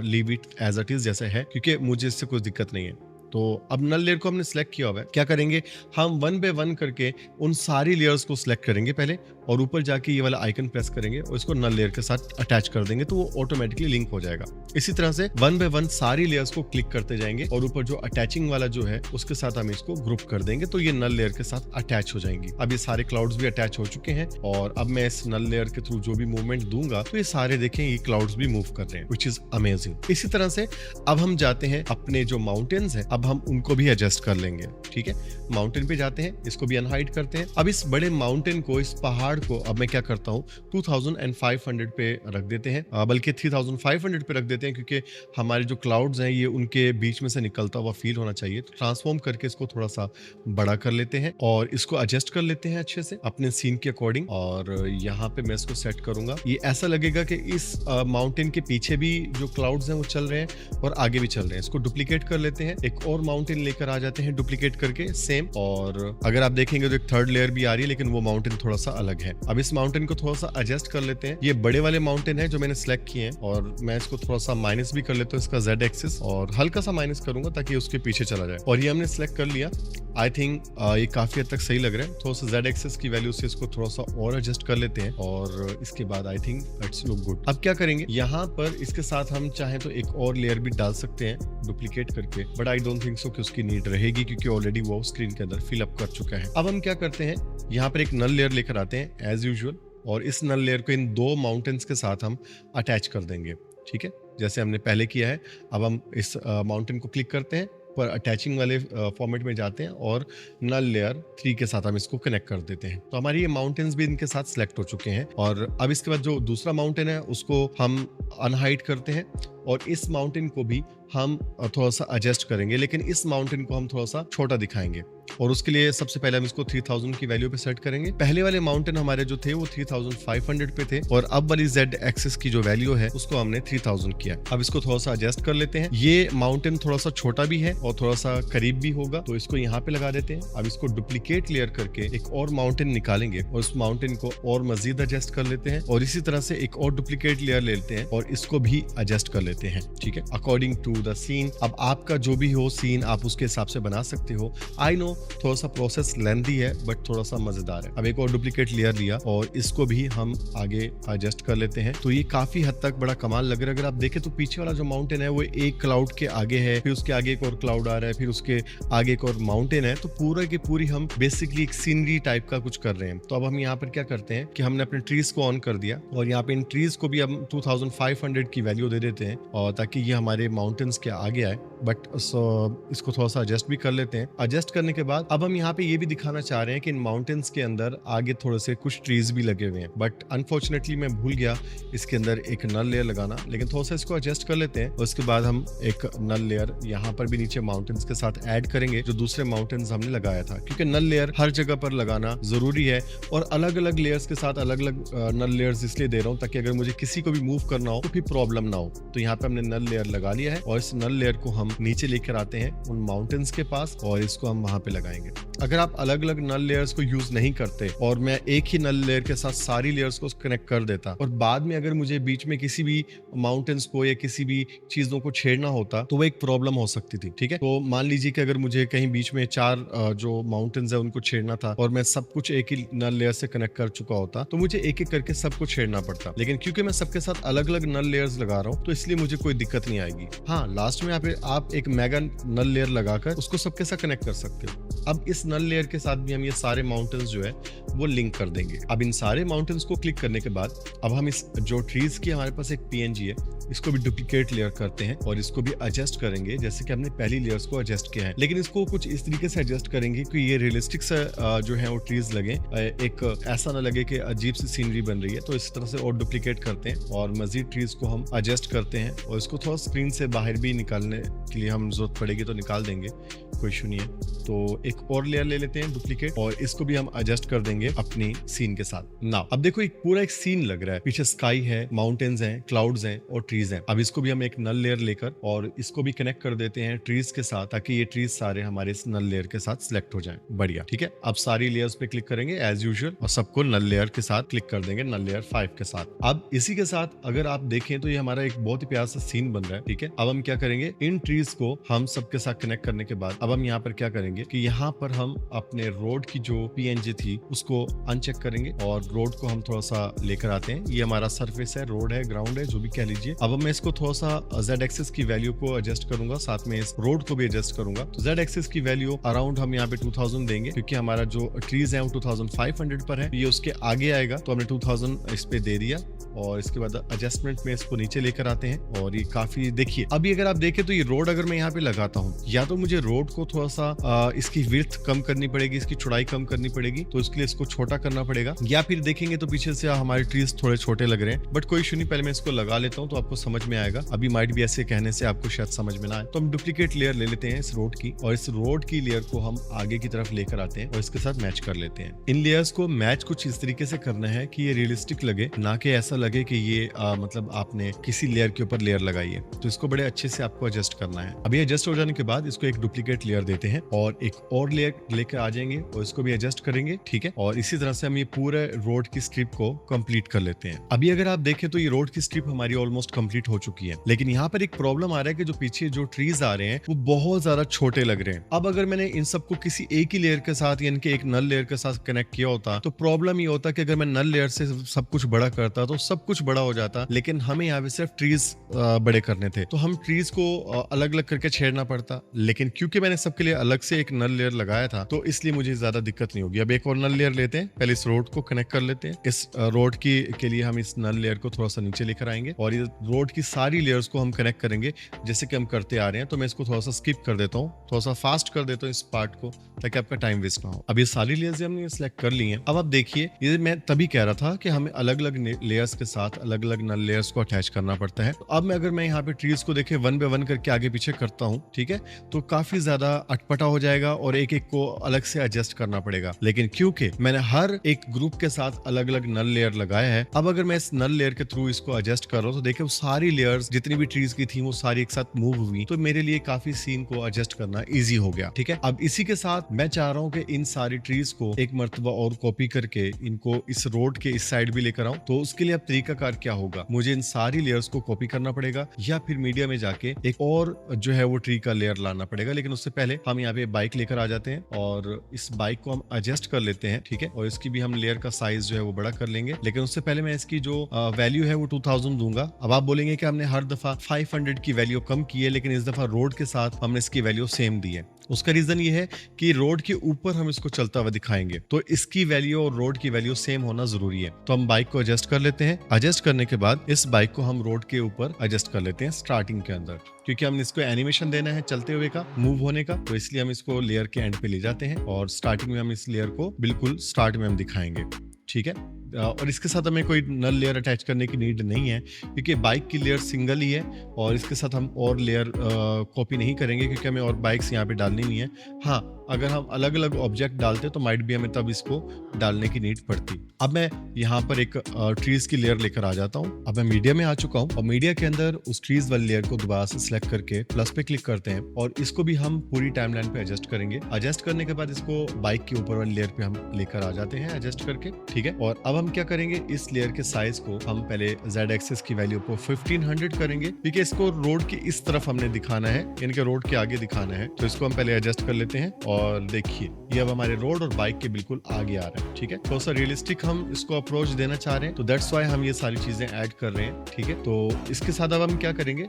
leave it as it is जैसे है, क्योंकि मुझे इससे कोई दिक्कत नहीं है। तो अब नल लेयर को हमने सिलेक्ट किया हुआ है, क्या करेंगे, हम 1 बाय 1 करके उन सारी लेयर्स को सिलेक्ट करेंगे पहले, और ऊपर जाके ये वाला आइकन प्रेस करेंगे और इसको नल लेयर के साथ अटैच कर देंगे, तो वो ऑटोमेटिकली लिंक हो जाएगा। इसी तरह से 1 बाय 1 सारी लेयर्स को क्लिक करते जाएंगे और ऊपर जो अटैचिंग वाला जो है उसके साथ हम इसको ग्रुप कर देंगे, तो ये नल लेयर के साथ अटैच हो जाएंगी। अब ये सारे क्लाउड्स भी अटैच हो चुके हैं, और अब मैं इस नल लेयर के थ्रू जो भी मूवमेंट दूंगा तो ये सारे देखें ये क्लाउड्स भी मूव कर रहे हैं, व्हिच इज अमेजिंग। इसी तरह से अब हम जाते हैं अपने जो माउंटेन्स हैं, अब हम उनको भी एडजस्ट कर लेंगे। ठीक है, माउंटेन पे जाते हैं, इसको भी अनहाइड करते हैं। अब इस बड़े माउंटेन को, इस पहाड़ को अब मैं क्या करता हूँ 2500 पे रख देते हैं, बल्कि 3500 पे रख देते हैं, क्योंकि हमारे जो क्लाउड्स हैं ये उनके बीच में से निकलता हुआ फील होना चाहिए। तो ट्रांसफॉर्म करके इसको थोड़ा सा बड़ा कर लेते हैं और इसको एडजस्ट कर लेते हैं अच्छे से अपने सीन के अकॉर्डिंग, और यहाँ पे मैं इसको सेट करूंगा। ये ऐसा लगेगा कि इस माउंटेन के पीछे भी जो क्लाउड्स हैं वो चल रहे हैं और आगे भी चल रहे हैं। इसको डुप्लीकेट कर लेते हैं, एक और माउंटेन लेकर आ जाते हैं डुप्लीकेट करके सेम, और अगर आप देखेंगे तो एक 3rd लेयर भी आ रही है, लेकिन वो माउंटेन थोड़ा सा अलग है। अब इस माउंटेन को थोड़ा सा एडजस्ट कर लेते हैं। ये बड़े वाले माउंटेन है जो मैंने सिलेक्ट किए हैं, और मैं इसको थोड़ा सा माइनस भी कर लेता हूँ, इसका Z एक्सिस, और हल्का सा माइनस करूंगा ताकि उसके पीछे चला जाए। और ये हमने सिलेक्ट कर लिया। आई थिंक ये काफी हद तक सही लग रहा है। थोड़ा सा Z एक्सिस की वैल्यू से इसको थोड़ा सा और एडजस्ट कर लेते हैं, और इसके बाद I think it's look good. अब क्या करेंगे, यहाँ पर इसके साथ हम चाहे तो एक और लेयर भी डाल सकते हैं डुप्लीकेट करके, but I don't think so कि उसकी नीड रहेगी, क्योंकि ऑलरेडी वो स्क्रीन के अंदर फिल अप कर चुका है। अब हम क्या करते हैं, यहाँ पर एक नल लेयर लेकर आते हैं एज यूजुअल, और इस नल लेयर को इन 2 माउंटेन्स के साथ हम अटैच कर देंगे। ठीक है, जैसे हमने पहले किया है। अब हम इस माउंटेन को क्लिक करते हैं, पर अटैचिंग वाले फॉर्मेट में जाते हैं और नल लेयर 3 के साथ हम इसको कनेक्ट कर देते हैं। तो हमारी ये माउंटेन्स भी इनके साथ सिलेक्ट हो चुके हैं। और अब इसके बाद जो दूसरा माउंटेन है उसको हम अनहाइड करते हैं और इस माउंटेन को भी हम थोड़ा सा एडजस्ट करेंगे, लेकिन इस माउंटेन को हम थोड़ा सा छोटा दिखाएंगे। और उसके लिए सबसे पहले हम इसको 3000 की वैल्यू पे सेट करेंगे। पहले वाले माउंटेन हमारे जो थे वो 3500 पे थे और अब वाली Z एक्सिस की जो वैल्यू है उसको हमने 3000 किया। अब इसको थोड़ा सा एडजस्ट कर लेते हैं। ये माउंटेन थोड़ा सा छोटा भी है और थोड़ा सा करीब भी होगा, तो इसको यहाँ पे लगा देते हैं। अब इसको डुप्लीकेट लेयर करके एक और माउंटेन निकालेंगे और उस माउंटेन को और मजीद एडजस्ट कर लेते हैं और इसी तरह से एक और डुप्लीकेट लेयर ले लेते हैं और इसको भी एडजस्ट कर लेते हैं। ठीक है, अकॉर्डिंग टू द सीन। अब आपका जो भी हो सीन आप उसके हिसाब से बना सकते हो। आई नो थोड़ा सा प्रोसेस लेंथी है बट थोड़ा सा मजेदार है। अब एक और डुप्लीकेट लेयर लिया और इसको भी हम आगे एडजस्ट कर लेते हैं। तो ये काफी हद तक बड़ा कमाल लग रहा है। अगर आप देखें तो पीछे वाला जो माउंटेन है वो एक क्लाउड के आगे है, फिर उसके आगे एक और क्लाउड आ रहा है, फिर उसके आगे एक और माउंटेन है। तो पूरा की पूरी हम बेसिकली एक सीनरी टाइप का कुछ कर रहे हैं। तो अब हम यहाँ पर क्या करते हैं कि हमने अपने ट्रीज को ऑन कर दिया और यहाँ पे इन ट्रीज को भी हम 2500 की वैल्यू दे देते हैं और ताकि ये हमारे माउंटेन्स के आगे आए। बट इसको थोड़ा सा एडजस्ट भी कर लेते हैं। एडजस्ट करने के बाद अब हम यहाँ पे ये भी दिखाना चाह रहे हैं कि इन माउंटेन्स के अंदर आगे थोड़े से कुछ ट्रीज भी लगे हुए हैं, बट अनफॉर्चुनेटली मैं भूल गया इसके अंदर एक नल लेयर लगाना। लेकिन थोड़ा सा इसको एडजस्ट कर लेते हैं और उसके बाद हम एक नल लेयर यहाँ पर भी नीचे माउंटेन्स के साथ ऐड करेंगे जो दूसरे माउंटेन्स हमने लगाया था, क्योंकि नल लेयर हर जगह पर लगाना जरूरी है। और अलग अलग लेयर्स के साथ अलग अलग नल लेयर्स इसलिए दे रहा हूँ ताकि अगर मुझे किसी को भी मूव करना हो तो फिर प्रॉब्लम ना हो। तो यहाँ पे हमने नल लेयर लगा लिया है और इस नल लेयर को हम नीचे लेकर आते हैं उन माउंटेन्स के पास और इसको हम वहां पे लगाएंगे। अगर आप अलग अलग नल लेयर्स को यूज नहीं करते और मैं एक ही नल लेयर के साथ सारी लेयर्स को कनेक्ट कर देता और बाद में अगर मुझे बीच में किसी भी माउंटेन्स को या किसी भी चीजों को छेड़ना होता तो वो एक प्रॉब्लम हो सकती थी। ठीक है, तो मान लीजिए कि अगर मुझे कहीं बीच में 4 जो माउंटेन्स है उनको छेड़ना था और मैं सब कुछ एक ही नल लेयर से कनेक्ट कर चुका होता तो मुझे एक एक करके सब कुछ छेड़ना पड़ता। लेकिन क्योंकि मैं सबके साथ अलग अलग नल लेयर्स लगा रहा हूँ तो इसलिए मुझे कोई दिक्कत नहीं आएगी। हाँ, लास्ट में यहाँ पे आप एक मेगा नल लेयर लगाकर उसको सबके साथ कनेक्ट कर सकते हो। अब इस नल लेयर के साथ भी हम ये सारे माउंटेन्स जो है वो लिंक कर देंगे। अब इन सारे माउंटेन्स को क्लिक करने के बाद अब हम इस जो ट्रीज की हमारे पास एक PNG है इसको भी डुप्लीकेट लेयर करते हैं और इसको भी एडजस्ट करेंगे जैसे कि हमने पहली लेयर्स को एडजस्ट किया है। लेकिन इसको कुछ इस तरीके से एडजस्ट करेंगे कि ये रियलिस्टिक से जो है वो ट्रीज लगे, एक ऐसा ना लगे कि अजीब सी सीनरी बन रही है। तो इस तरह से और डुप्लीकेट करते हैं और मजीद ट्रीज को हम एडजस्ट करते हैं और इसको थोड़ा स्क्रीन से बाहर भी निकालने के लिए हम जरूरत पड़ेगी तो निकाल देंगे, कोई इशू नहीं है। तो एक और लेयर ले लेते हैं डुप्लीकेट और इसको भी हम एडजस्ट कर देंगे अपनी सीन के साथ। नाउ अब देखो एक पूरा एक सीन लग रहा है, पीछे स्काई है, माउंटेन्स हैं, क्लाउड्स हैं और ट्रीज हैं। अब इसको भी हम एक नल लेयर लेकर और इसको भी कनेक्ट कर देते हैं ट्रीज के साथ ताकि ये ट्रीज सारे हमारे इस नल लेयर के साथ सिलेक्ट हो जाएं। बढ़िया, ठीक है। अब सारी लेयर्स पे क्लिक करेंगे एज यूजुअल और सबको नल लेयर के साथ क्लिक कर देंगे, नल लेयर 5 के साथ। अब इसी के साथ अगर आप देखें तो ये हमारा एक बहुत ही प्यारा सा सीन बन रहा है। ठीक है, अब हम क्या करेंगे, इन ट्रीज को हम सबके साथ कनेक्ट करने के बाद अब हम यहाँ पर क्या करेंगे कि यहाँ पर हम अपने रोड की जो PNG थी उसको अनचेक करेंगे और रोड को हम थोड़ा सा लेकर आते हैं। ये हमारा सरफेस है, रोड है, ग्राउंड है, जो भी कह लीजिए। अब मैं इसको थोड़ा सा Z एक्सिस की वैल्यू को एडजस्ट करूंगा, साथ में इस रोड को भी एडजस्ट करूंगा। तो Z एक्सिस की वैल्यू अराउंड हम यहाँ पे 2000 देंगे क्योंकि हमारा जो ट्रीज है वो 2500 पर है, ये उसके आगे आएगा तो हमने 2000 इस पे दे दिया। और इसके बाद एडजस्टमेंट में इसको नीचे लेकर आते हैं और ये काफी देखिए अभी अगर आप देखें तो ये रोड अगर मैं यहाँ पे लगाता हूँ या तो मुझे रोड को थोड़ा सा इसकी विड्थ कम करनी पड़ेगी, इसकी चौड़ाई कम करनी पड़ेगी, तो इसके लिए इसको छोटा करना पड़ेगा। या फिर देखेंगे तो पीछे से हमारे ट्रीज थोड़े छोटे लग रहे हैं, बट कोई इशू नहीं, पहले मैं इसको लगा लेता हूँ तो आपको समझ में आएगा। अभी माइट भी ऐसे कहने से आपको शायद समझ में ना आए। तो हम डुप्लीकेट लेयर ले लेते हैं इस रोड की और इस रोड की लेयर को हम आगे की तरफ लेकर आते हैं और इसके साथ मैच कर लेते हैं। इन लेयर्स को मैच कुछ इस तरीके से करना है कि ये रियलिस्टिक लगे, ना कि ऐसा लगे कि ये मतलब आपने किसी लेयर के ऊपर लेयर लगाई है। तो इसको बड़े अच्छे से आपको एडजस्ट करना है। अभी एडजस्ट हो जाने के बाद इसको एक डुप्लीकेट लेयर देते हैं और एक और लेयर लेकर आ जाएंगे और इसको भी एडजस्ट करेंगे। ठीक है, और इसी तरह से हम ये पूरे रोड की स्ट्रिप को कंप्लीट कर लेते हैं। अभी अगर आप देखें तो ये रोड की स्ट्रिप हमारी ऑलमोस्ट कंप्लीट हो चुकी है, लेकिन यहाँ पर एक प्रॉब्लम आ रहा है कि जो पीछे जो ट्रीज आ रहे हैं वो बहुत ज्यादा छोटे लग रहे हैं। अब अगर मैंने इन सबको किसी एक ही लेयर के साथ यानी कि एक नल लेयर के साथ कनेक्ट किया होता तो प्रॉब्लम ये होता कि अगर मैं नल लेयर से सब कुछ बड़ा करता तो सब कुछ बड़ा हो जाता, लेकिन हमें यहाँ पे सिर्फ ट्रीज बड़े करने थे, तो हम ट्रीज को अलग अलग करके छेड़ना पड़ता। लेकिन क्योंकि मैंने सबके लिए अलग से एक नल लेयर लगाया था, तो इसलिए मुझे ज्यादा दिक्कत नहीं होगी। अब एक और नल लेयर लेते हैं, पहले इस रोड को कनेक्ट कर लेते हैं। इस रोड के लिए हम इस नल लेयर को थोड़ा सा नीचे लेकर आएंगे और इस रोड की सारी लेयर्स को हम कनेक्ट करेंगे जैसे कि हम करते आ रहे हैं। तो मैं इसको थोड़ा सा स्किप कर देता हूँ, थोड़ा सा फास्ट कर देता हूँ इस पार्ट को, ताकि आपका टाइम वेस्ट ना हो। अब ये सारी लेयर्स हमने सिलेक्ट कर ली हैं। अब आप देखिए, ये मैं तभी कह रहा था कि हमें अलग अलग लेयर्स के साथ अलग अलग नल लेयर्स को अटैच करना पड़ता है। तो अब अगर मैं यहाँ पे ट्रीज को देखे 1 बाय 1 करके आगे पीछे करता हूँ, ठीक है, तो काफी ज्यादा अटपटा हो जाएगा और एक एक को अलग से एडजस्ट करना पड़ेगा। लेकिन क्योंकि मैंने हर एक ग्रुप के साथ अलग अलग नल लेयर लगाया है, अब अगर मैं इस नल लेयर के थ्रू इसको एडजस्ट कर रहा हूँ, तो देखिए सारी लेयर्स जितनी भी ट्रीज की थी वो सारी एक साथ मूव हुई, तो मेरे लिए काफी सीन को एडजस्ट करना इजी हो गया। ठीक है, अब इसी के साथ मैं चाह रहा हूँ कि इन सारी ट्रीज को एक मर्तबा और कॉपी करके इनको इस रोड के इस साइड भी लेकर आऊं। तो उसके लिए अब तरीकाकार क्या होगा, मुझे इन सारी लेयर्स को कॉपी करना पड़ेगा या फिर मीडिया में जाके एक और जो है वो ट्री का लेयर लाना पड़ेगा। लेकिन उससे पहले हम यहाँ पे बाइक लेकर आ जाते हैं और इस बाइक को हम एडजस्ट कर लेते हैं। ठीक है, और इसकी भी हम लेयर का साइज जो है वो बड़ा कर लेंगे। लेकिन उससे पहले मैं इसकी जो वैल्यू है वो 2000 दूंगा। अब आप बोलेंगे कि हमने हर दफा 500 की वैल्यू कम की है, लेकिन इस दफा रोड के साथ हमने इसकी वैल्यू सेम दी है। उसका रीजन ये है कि रोड के ऊपर हम इसको चलता हुआ दिखाएंगे, तो इसकी वैल्यू और रोड की वैल्यू सेम होना जरूरी है। तो हम बाइक को एडजस्ट कर लेते हैं। एडजस्ट करने के बाद इस बाइक को हम रोड के ऊपर एडजस्ट कर लेते हैं स्टार्टिंग के अंदर, क्योंकि हम इसको एनिमेशन देना है चलते हुए का, मूव होने का, तो इसलिए हम इसको लेयर के एंड पे ले जाते हैं और स्टार्टिंग में हम इस लेयर को बिल्कुल स्टार्ट में हम दिखाएंगे। ठीक है, और इसके साथ हमें कोई नल लेयर अटैच करने की नीड नहीं है, क्योंकि बाइक की लेयर सिंगल ही है और इसके साथ हम और लेयर कॉपी नहीं करेंगे, क्योंकि हमें और बाइक्स यहाँ पे डालनी नहीं है। हाँ, अगर हम अलग अलग ऑब्जेक्ट डालते तो माइट भी हमें तब इसको डालने की नीड पड़ती। अब मैं यहाँ पर एक ट्रीज की लेयर लेकर आ जाता हूँ। अब मैं मीडिया में आ चुका हूँ और मीडिया के अंदर उस ट्रीज वाली लेयर को दोबारा से सिलेक्ट करके प्लस पे क्लिक करते हैं और इसको भी हम पूरी टाइमलाइन पे एडजस्ट करेंगे। एडजस्ट करने के बाद इसको बाइक के ऊपर वाली लेयर पे हम लेकर आ जाते हैं एडजस्ट करके। ठीक है, और अब हम क्या करेंगे, इस लेयर के साइज को हम पहले Z एक्सिस की वैल्यू को 1500 करेंगे, क्योंकि इसको रोड की इस तरफ हमने दिखाना है, इनके रोड के आगे दिखाना है। तो इसको हम पहले एडजस्ट कर लेते हैं और देखिए ये अब हमारे रोड और बाइक के बिल्कुल आगे आ रहा है। ठीक है, थोड़ा सा रियलिस्टिक हम इसको अप्रोच देना चाह रहे हैं, तो दैट्स व्हाई हम ये सारी चीजें ऐड कर रहे हैं। ठीक है, तो इसके साथ अब हम क्या करेंगे,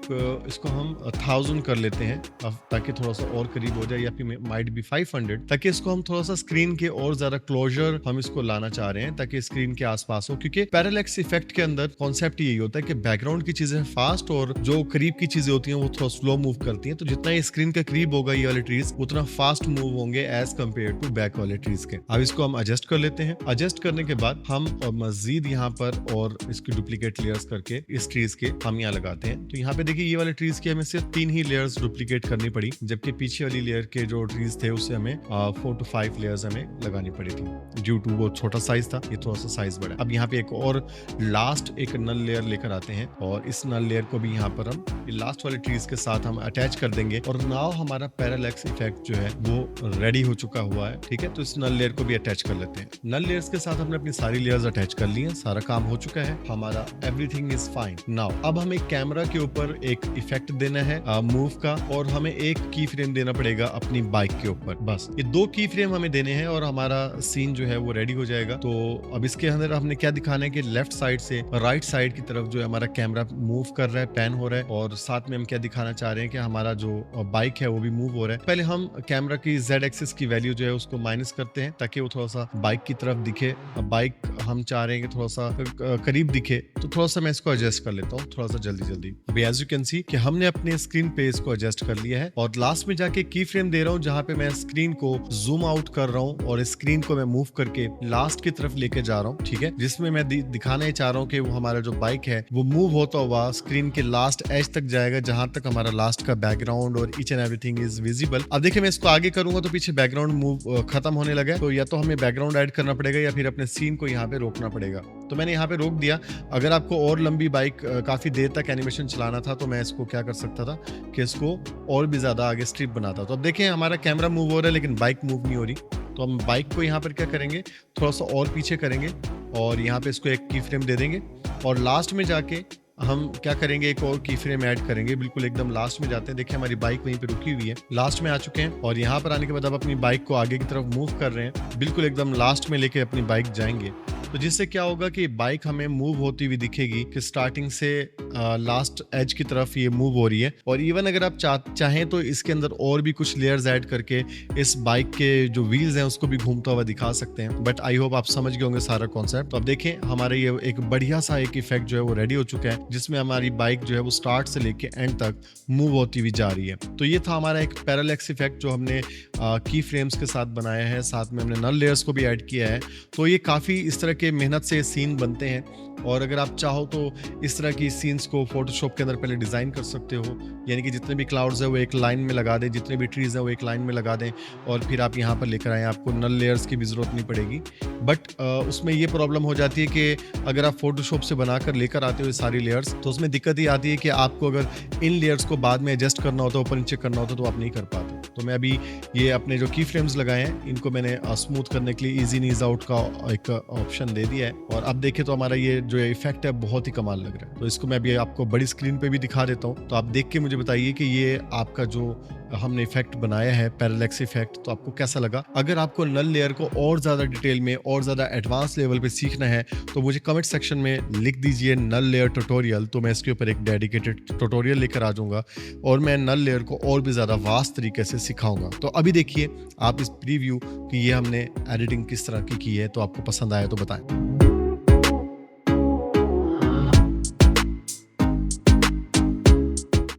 इसको हम 1000 कर लेते हैं ताकि थोड़ा सा और करीब हो जाए, या फिर माइट बी 500, ताकि इसको हम थोड़ा सा स्क्रीन के और ज्यादा क्लोजर हम इसको लाना चाह रहे हैं, ताकि स्क्रीन के आसपास हो। क्योंकि पैरेलैक्स इफेक्ट के अंदर कॉन्सेप्ट यही होता है कि बैकग्राउंड की चीजें फास्ट और जो करीब की चीजें होती हैं वो थोड़ा स्लो मूव करती हैं। तो जितना ये स्क्रीन के करीब होगा ये वाले ट्रीज, उतना फास्ट मूव होंगे एज कम्पेयर टू बैक वाले ट्रीज के। अब इसको हम एडजस्ट कर लेते हैं। एडजस्ट करने के बाद हम मजीद यहाँ पर और इसकी डुप्लीकेट लेयर्स करके इस ट्रीज के हम यहाँ लगाते हैं। तो यहाँ पे देखिए ये वाले ट्रीज की हमें सिर्फ 3 ही लेयर्स डुप्लीकेट करनी पड़ी, जबकि पीछे वाली लेयर के जो ट्रीज थे उससे हमें 4 to 5 लेयर्स हमें लगानी पड़ी थी, ड्यू टू वो छोटा साइज था, ये थोड़ा सा साइज बड़ा। अब यहाँ पे एक और लास्ट एक नल लेयर लेकर आते हैं और इस नल लेयर को भी यहाँ पर हम लास्ट वाले ट्रीज के साथ हम अटैच कर देंगे और नाउ हमारा पैरेलैक्स इफेक्ट जो है वो रेडी हो चुका हुआ है। ठीक है, तो इस नल लेयर को भी अटैच कर लेते हैं। नल लेयर्स के साथ हमने अपनी सारी लेयर्स अटैच कर ली हैं, सारा काम हो चुका है, हमारा एवरीथिंग इज फाइन। नाउ अब हमें कैमरा के ऊपर एक इफेक्ट देना है मूव का, और हमें एक की फ्रेम देना पड़ेगा अपनी बाइक के ऊपर। बस ये 2 की फ्रेम हमें देने हैं और हमारा सीन जो है वो रेडी हो जाएगा। तो अब इसके अंदर हमने क्या दिखाना है कि लेफ्ट साइड से राइट साइड की तरफ जो है हमारा कैमरा मूव कर रहा है, पैन हो रहा है, और साथ में हम क्या दिखाना चाह रहे हैं कि हमारा जो बाइक है वो भी मूव हो रहा है। पहले हम कैमरा की Z एक्सिस की वैल्यू जो है उसको माइनस करते हैं ताकि वो थोड़ा सा बाइक की तरफ दिखे। बाइक हम चाह रहे हैं कि थोड़ा सा करीब दिखे, तो थोड़ा सा मैं इसको एडजस्ट कर लेता हूँ थोड़ा सा जल्दी। अभी एज यू कैन सी कि हमने अपने स्क्रीन पे इसको एडजस्ट कर लिया है और लास्ट में जाके की फ्रेम दे रहा हूँ जहाँ पे मैं स्क्रीन को जूम आउट कर रहा हूँ और स्क्रीन को मैं मूव करके लास्ट की तरफ लेके जा रहा हूँ। ठीक है, जिसमें मैं दिखाना ही चाह रहा हूँ कि वो हमारा जो बाइक है वो मूव होता हुआ स्क्रीन के लास्ट एज तक जाएगा, जहां तक हमारा लास्ट का बैकग्राउंड और each and everything is visible. अब देखिए मैं इसको आगे करूंगा तो पीछे बैकग्राउंड मूव खत्म होने लगा है, तो या तो हमें बैकग्राउंड ऐड करना पड़ेगा या फिर अपने सीन को यहाँ पे रोकना पड़ेगा। तो मैंने यहाँ पे रोक दिया। अगर आपको और लंबी बाइक काफी देर तक एनिमेशन चलाना था तो मैं इसको क्या कर सकता था कि इसको और भी ज्यादा आगे स्ट्रिप बनाता। तो अब देखें हमारा कैमरा मूव हो रहा है लेकिन बाइक मूव नहीं हो रही, तो हम बाइक को यहाँ पर क्या करेंगे, थोड़ा सा और पीछे करेंगे और यहाँ पे इसको एक की फ्रेम दे देंगे और लास्ट में जाके हम क्या करेंगे, एक और की फ्रेम ऐड करेंगे। बिल्कुल एकदम लास्ट में जाते हैं, देखिए हमारी बाइक वहीं पे रुकी हुई है, लास्ट में आ चुके हैं और यहाँ पर आने के बाद अब अपनी बाइक को आगे की तरफ मूव कर रहे हैं, बिल्कुल एकदम लास्ट में लेके अपनी बाइक जाएंगे। तो जिससे क्या होगा कि बाइक हमें मूव होती हुई दिखेगी कि स्टार्टिंग से लास्ट एज की तरफ ये मूव हो रही है। और इवन अगर आप चाहें तो इसके अंदर और भी कुछ लेयर्स ऐड करके इस बाइक के जो व्हील्स हैं उसको भी घूमता हुआ दिखा सकते हैं। बट आई होप आप समझ गए होंगे सारा कॉन्सेप्ट। तो अब देखें हमारे ये एक बढ़िया सा एक इफेक्ट जो है वो रेडी हो चुका है, जिसमें हमारी बाइक जो है वो स्टार्ट से लेके एंड तक मूव होती हुई जा रही है। तो ये था हमारा एक पैरेलैक्स इफेक्ट जो हमने की फ्रेम्स के साथ बनाया है, साथ में हमने नल लेयर्स को भी ऐड किया है। तो ये काफ़ी इस तरह के मेहनत से सीन बनते हैं। और अगर आप चाहो तो इस तरह की सीन्स को फोटोशॉप के अंदर पहले डिज़ाइन कर सकते हो, यानी कि जितने भी क्लाउड्स है वो एक लाइन में लगा दें, जितने भी ट्रीज़ हैं वो एक लाइन में लगा दें और फिर आप यहाँ पर लेकर आएँ, आपको नल लेयर्स की भी ज़रूरत नहीं पड़ेगी। बट उसमें ये प्रॉब्लम हो जाती है कि अगर आप फोटोशॉप से बनाकर लेकर आते हो सारी लेयर्स, तो उसमें दिक्कत ये आती है कि आपको अगर इन लेयर्स को बाद में एडजस्ट करना होता है, ऊपर नीचे करना होता है, तो आप नहीं कर पाते। तो मैं अभी ये अपने जो की फ्रेम्स लगाए हैं इनको मैंने स्मूथ करने के लिए ईजी नीज आउट का एक ऑप्शन दे दिया है। और अब देखें तो हमारा ये जो इफेक्ट है बहुत ही कमाल लग रहा है। तो इसको मैं अभी आपको बड़ी स्क्रीन पे भी दिखा देता हूँ, तो आप देख के मुझे बताइए कि ये आपका जो हमने इफेक्ट बनाया है पैरेलैक्स इफेक्ट, तो आपको कैसा लगा। अगर आपको नल लेयर को और ज़्यादा डिटेल में और ज़्यादा एडवांस लेवल पे सीखना है तो मुझे कमेंट सेक्शन में लिख दीजिए नल लेयर ट्यूटोरियल, तो मैं इसके ऊपर एक डेडिकेटेड ट्यूटोरियल लेकर आ जाऊँगा और मैं नल लेयर को और भी ज़्यादा वास्ट तरीके से सिखाऊंगा। तो अभी देखिए आप इस प्रीव्यू कि ये हमने एडिटिंग किस तरह की है, तो आपको पसंद आया तो बताएं।